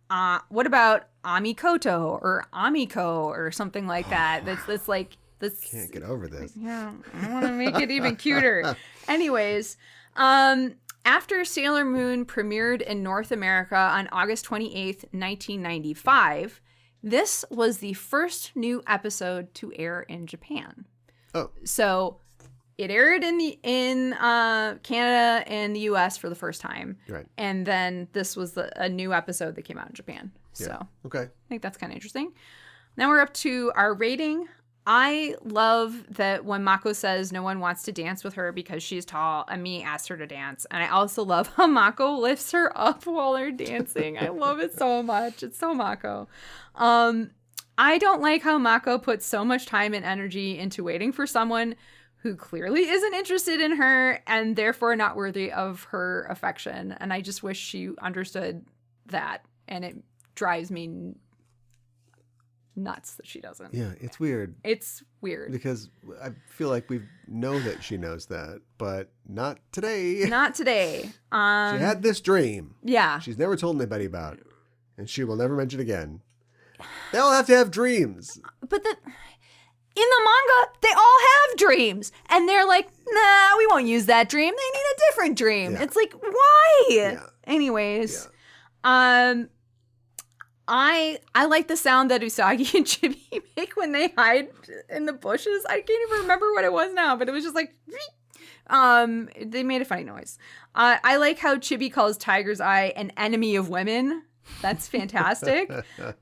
what about AmiKoto or AmiMako or something like that? That's like this. Can't get over this. Yeah, I want to make it even cuter. Anyways, after Sailor Moon premiered in North America on August 28th, 1995, this was the first new episode to air in Japan. Oh. So it aired in Canada and the US for the first time. Right. And then this was a new episode that came out in Japan. Yeah. So okay. I think that's kind of interesting. Now we're up to our rating. I love that when Mako says no one wants to dance with her because she's tall, Ami asks her to dance. And I also love how Mako lifts her up while they're dancing. I love it so much. It's so Mako. I don't like how Mako puts so much time and energy into waiting for someone who clearly isn't interested in her and therefore not worthy of her affection. And I just wish she understood that. And it drives me nuts that she doesn't. Yeah, it's weird. It's weird. Because I feel like we know that she knows that, but not today. Not today. She had this dream. Yeah. She's never told anybody about it, and she will never mention again. They all have to have dreams. But in the manga, they all have dreams. And they're like, nah, we won't use that dream. They need a different dream. Yeah. It's like, why? Yeah. Anyways. Yeah. I like the sound that Usagi and Chibi make when they hide in the bushes. I can't even remember what it was now, but it was just like, they made a funny noise. I like how Chibi calls Tiger's Eye an enemy of women. That's fantastic.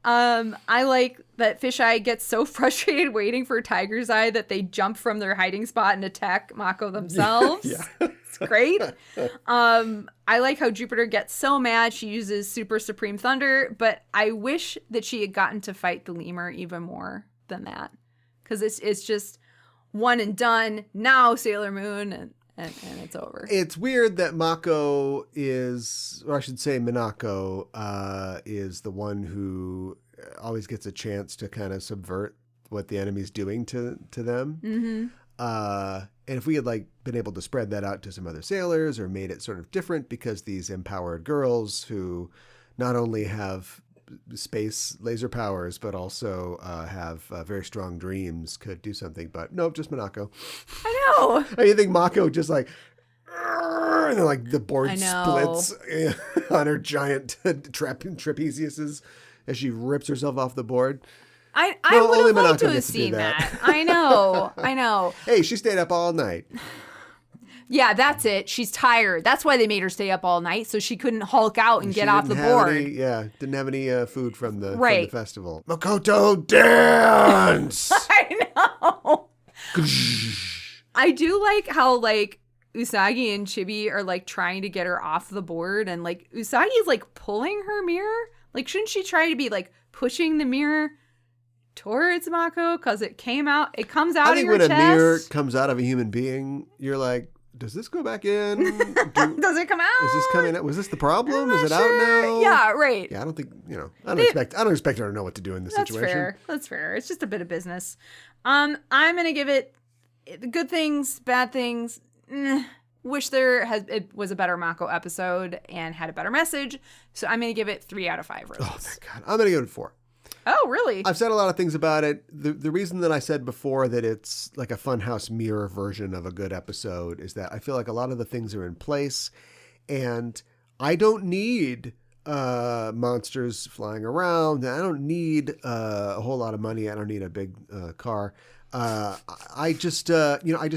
I like that Fisheye gets so frustrated waiting for Tiger's Eye that they jump from their hiding spot and attack Mako themselves. Yeah. It's great. I like how Jupiter gets so mad she uses Super Supreme Thunder, but I wish that she had gotten to fight the lemur even more than that. Because it's just one and done. Now Sailor Moon and it's over. It's weird that Mako is, or I should say Minako, is the one who always gets a chance to kind of subvert what the enemy's doing to them. Mm-hmm. And if we had like been able to spread that out to some other sailors or made it sort of different, because these empowered girls who not only have space laser powers but also have very strong dreams could do something. But nope, just Minako. I know. You think Mako just like, and then like the board splits on her giant trapeziuses as she rips herself off the board. I would have liked to have seen that. I know. Hey, she stayed up all night. Yeah, that's it. She's tired. That's why they made her stay up all night, so she couldn't Hulk out and get off the board. Didn't have any food from the festival. Makoto, dance! I know. I do like how, like, Usagi and Chibi are, like, trying to get her off the board, and, like, Usagi is, like, pulling her mirror. Like, shouldn't she try to be, like, pushing the mirror towards Mako? Because it comes out of your chest. I think when a mirror comes out of a human being, you're like, does this go back in? Does it come out? Is this coming out? Was this the problem? Is it sure. out now? Yeah, right. Yeah, I don't think, I don't expect her to know what to do in this situation. That's fair. It's just a bit of business. I'm going to give it good things, bad things. Wish it was a better Mako episode and had a better message. So I'm going to give it 3 out of 5 roses. Oh, thank God. I'm going to give it 4. Oh, really? I've said a lot of things about it. The reason that I said before that it's like a Funhouse mirror version of a good episode is that I feel like a lot of the things are in place, and I don't need monsters flying around. I don't need a whole lot of money. I don't need a big car. I just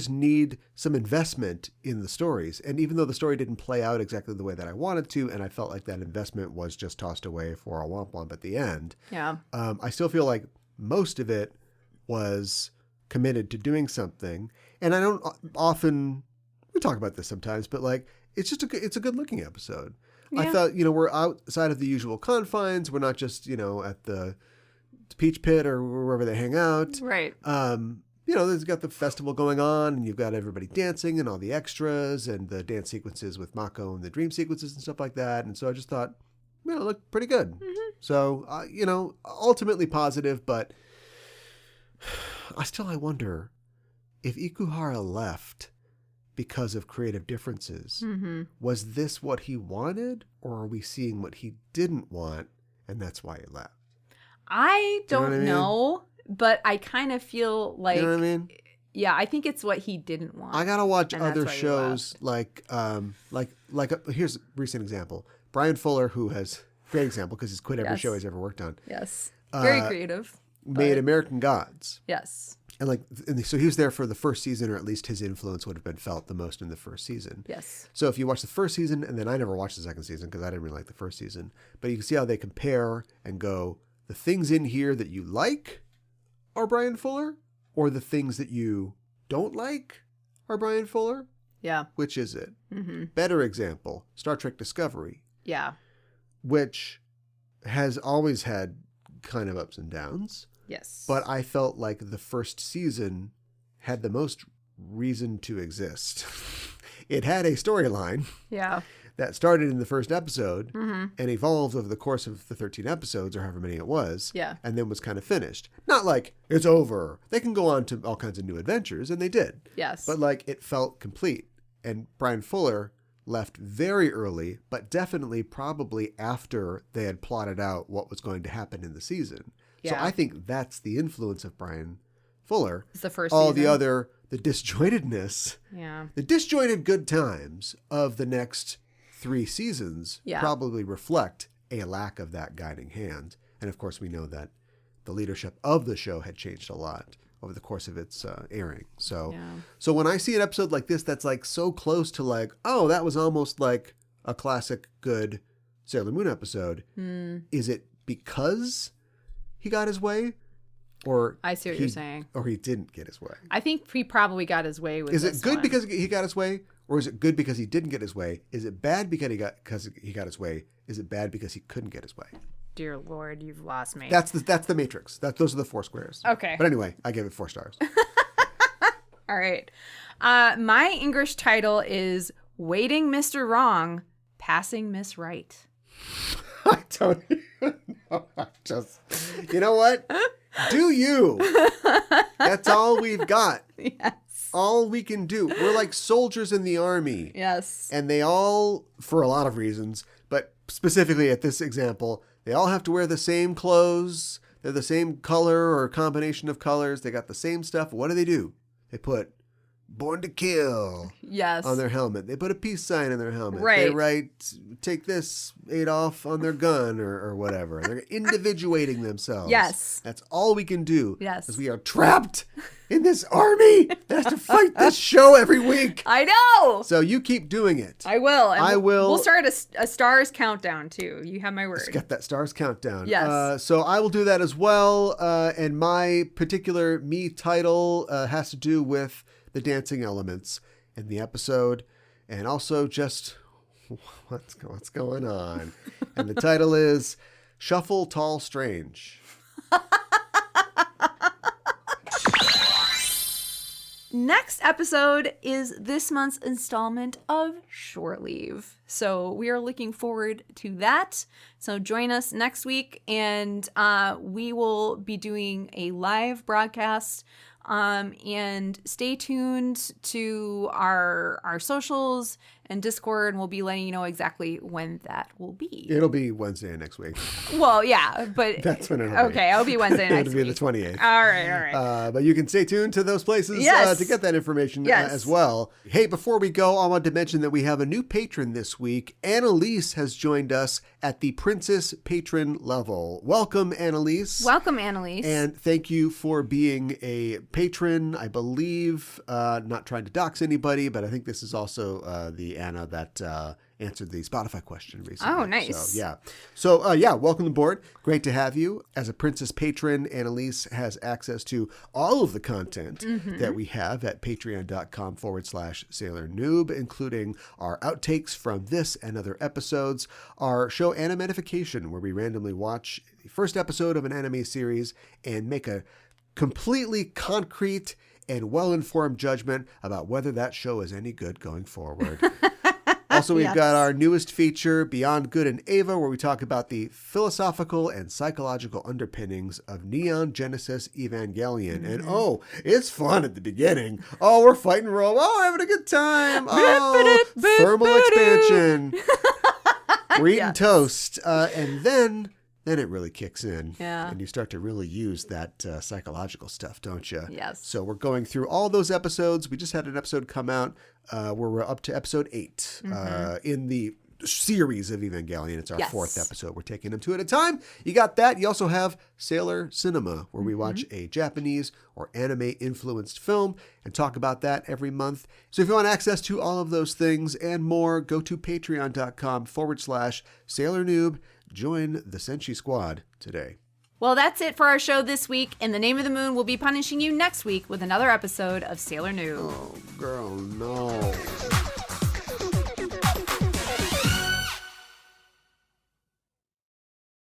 need some investment in the stories. And even though the story didn't play out exactly the way that I wanted to, and I felt like that investment was just tossed away for a womp womp at the end. Yeah. I still feel like most of it was committed to doing something. And I don't often, we talk about this sometimes, but like, it's a good looking episode. Yeah. I thought, we're outside of the usual confines. We're not just, at the Peach Pit or wherever they hang out. Right. There's got the festival going on, and you've got everybody dancing and all the extras and the dance sequences with Mako and the dream sequences and stuff like that. And so I just thought, it looked pretty good. Mm-hmm. So, ultimately positive, but I wonder if Ikuhara left because of creative differences. Mm-hmm. Was this what he wanted, or are we seeing what he didn't want, and that's why he left? I don't know, but I kind of feel like, you know what I mean? Yeah, I think it's what he didn't want. I gotta watch other shows like here's a recent example. Brian Fuller, who has great example because he's quit every show he's ever worked on. Yes, very creative. Made American Gods. Yes. And so he was there for the first season, or at least his influence would have been felt the most in the first season. Yes. So if you watch the first season, and then I never watched the second season because I didn't really like the first season, but you can see how they compare and go, the things in here that you like are Brian Fuller, or the things that you don't like are Brian Fuller? Yeah. Which is it? Mm-hmm. Better example, Star Trek Discovery. Yeah. Which has always had kind of ups and downs. Yes. But I felt like the first season had the most reason to exist. It had a storyline. Yeah. That started in the first episode mm-hmm. and evolved over the course of the 13 episodes, or however many it was. Yeah. And then was kind of finished. Not like it's over. They can go on to all kinds of new adventures, and they did. Yes. But like it felt complete. And Brian Fuller left very early, but definitely probably after they had plotted out what was going to happen in the season. Yeah. So I think that's the influence of Brian Fuller. It's the first all season. The disjointedness, the disjointed good times of the next 3 seasons probably reflect a lack of that guiding hand. And of course, we know that the leadership of the show had changed a lot over the course of its airing. So when I see an episode like this, that's like so close to like, oh, that was almost like a classic good Sailor Moon episode. Is it because he got his way? Or I see what you're saying. Or he didn't get his way. I think he probably got his way with this. Is it good one. because he got his way? Or is it good because he didn't get his way? Is it bad because he got his way? Is it bad because he couldn't get his way? Dear Lord, you've lost me. That's the Matrix. Those are the 4 squares. Okay. But anyway, I gave it 4 stars. All All right. My English title is Waiting Mr. Wrong, Passing Miss Right. I don't even know. You know what? Do you? That's all we've got. Yes. All we can do. We're like soldiers in the army. Yes. And they all, for a lot of reasons, but specifically at this example, they all have to wear the same clothes. They're the same color or combination of colors. They got the same stuff. What do? They put Born to Kill on their helmet. They put a peace sign in their helmet. Right. They write, take this, Adolf, on their gun or whatever. They're individuating themselves. Yes. That's all we can do. Yes. Because we are trapped in this army that has to fight this show every week. I know. So you keep doing it. I will. And I will. We'll start a stars countdown too. You have my word. Let's get that stars countdown. Yes. So I will do that as well. And my particular me title has to do with the dancing elements in the episode, and also just what's going on. And the title is Shuffle Tall Strange. Next episode is this month's installment of Shore Leave. So we are looking forward to that. So join us next week, and we will be doing a live broadcast. And stay tuned to our socials and Discord, and we'll be letting you know exactly when that will be. It'll be Wednesday next week. Well, yeah, but that's when it'll be. Okay, it'll be Wednesday next week. It'll be the 28th. All right. But you can stay tuned to those places to get that information as well. Hey, before we go, I want to mention that we have a new patron this week. Annalise has joined us at the Princess Patron level. Welcome, Annalise. Welcome, Annalise. And thank you for being a patron, I believe. Not trying to dox anybody, but I think this is also the Anna that answered the Spotify question recently. Oh, nice. So, welcome aboard. Great to have you. As a Princess Patron, Annalise has access to all of the content that we have at patreon.com/Sailor Noob, including our outtakes from this and other episodes, our show Animetification, where we randomly watch the first episode of an anime series and make a completely concrete and well-informed judgment about whether that show is any good going forward. Also, we've got our newest feature, Beyond Good and Ava, where we talk about the philosophical and psychological underpinnings of Neon Genesis Evangelion. And it's fun at the beginning. Oh, we're fighting roll. Oh, having a good time. Oh, thermal expansion. We're eating toast. And then it really kicks in. Yeah. And you start to really use that psychological stuff, don't you? Yes. So we're going through all those episodes. We just had an episode come out where we're up to episode 8 in the series of Evangelion. It's our fourth episode. We're taking them 2 at a time. You got that. You also have Sailor Cinema, where we watch a Japanese or anime-influenced film and talk about that every month. So if you want access to all of those things and more, go to patreon.com/Sailor Noob. Join the Senshi Squad today. Well, that's it for our show this week. In the name of the moon, we'll be punishing you next week with another episode of Sailor Noob. Oh, girl, no.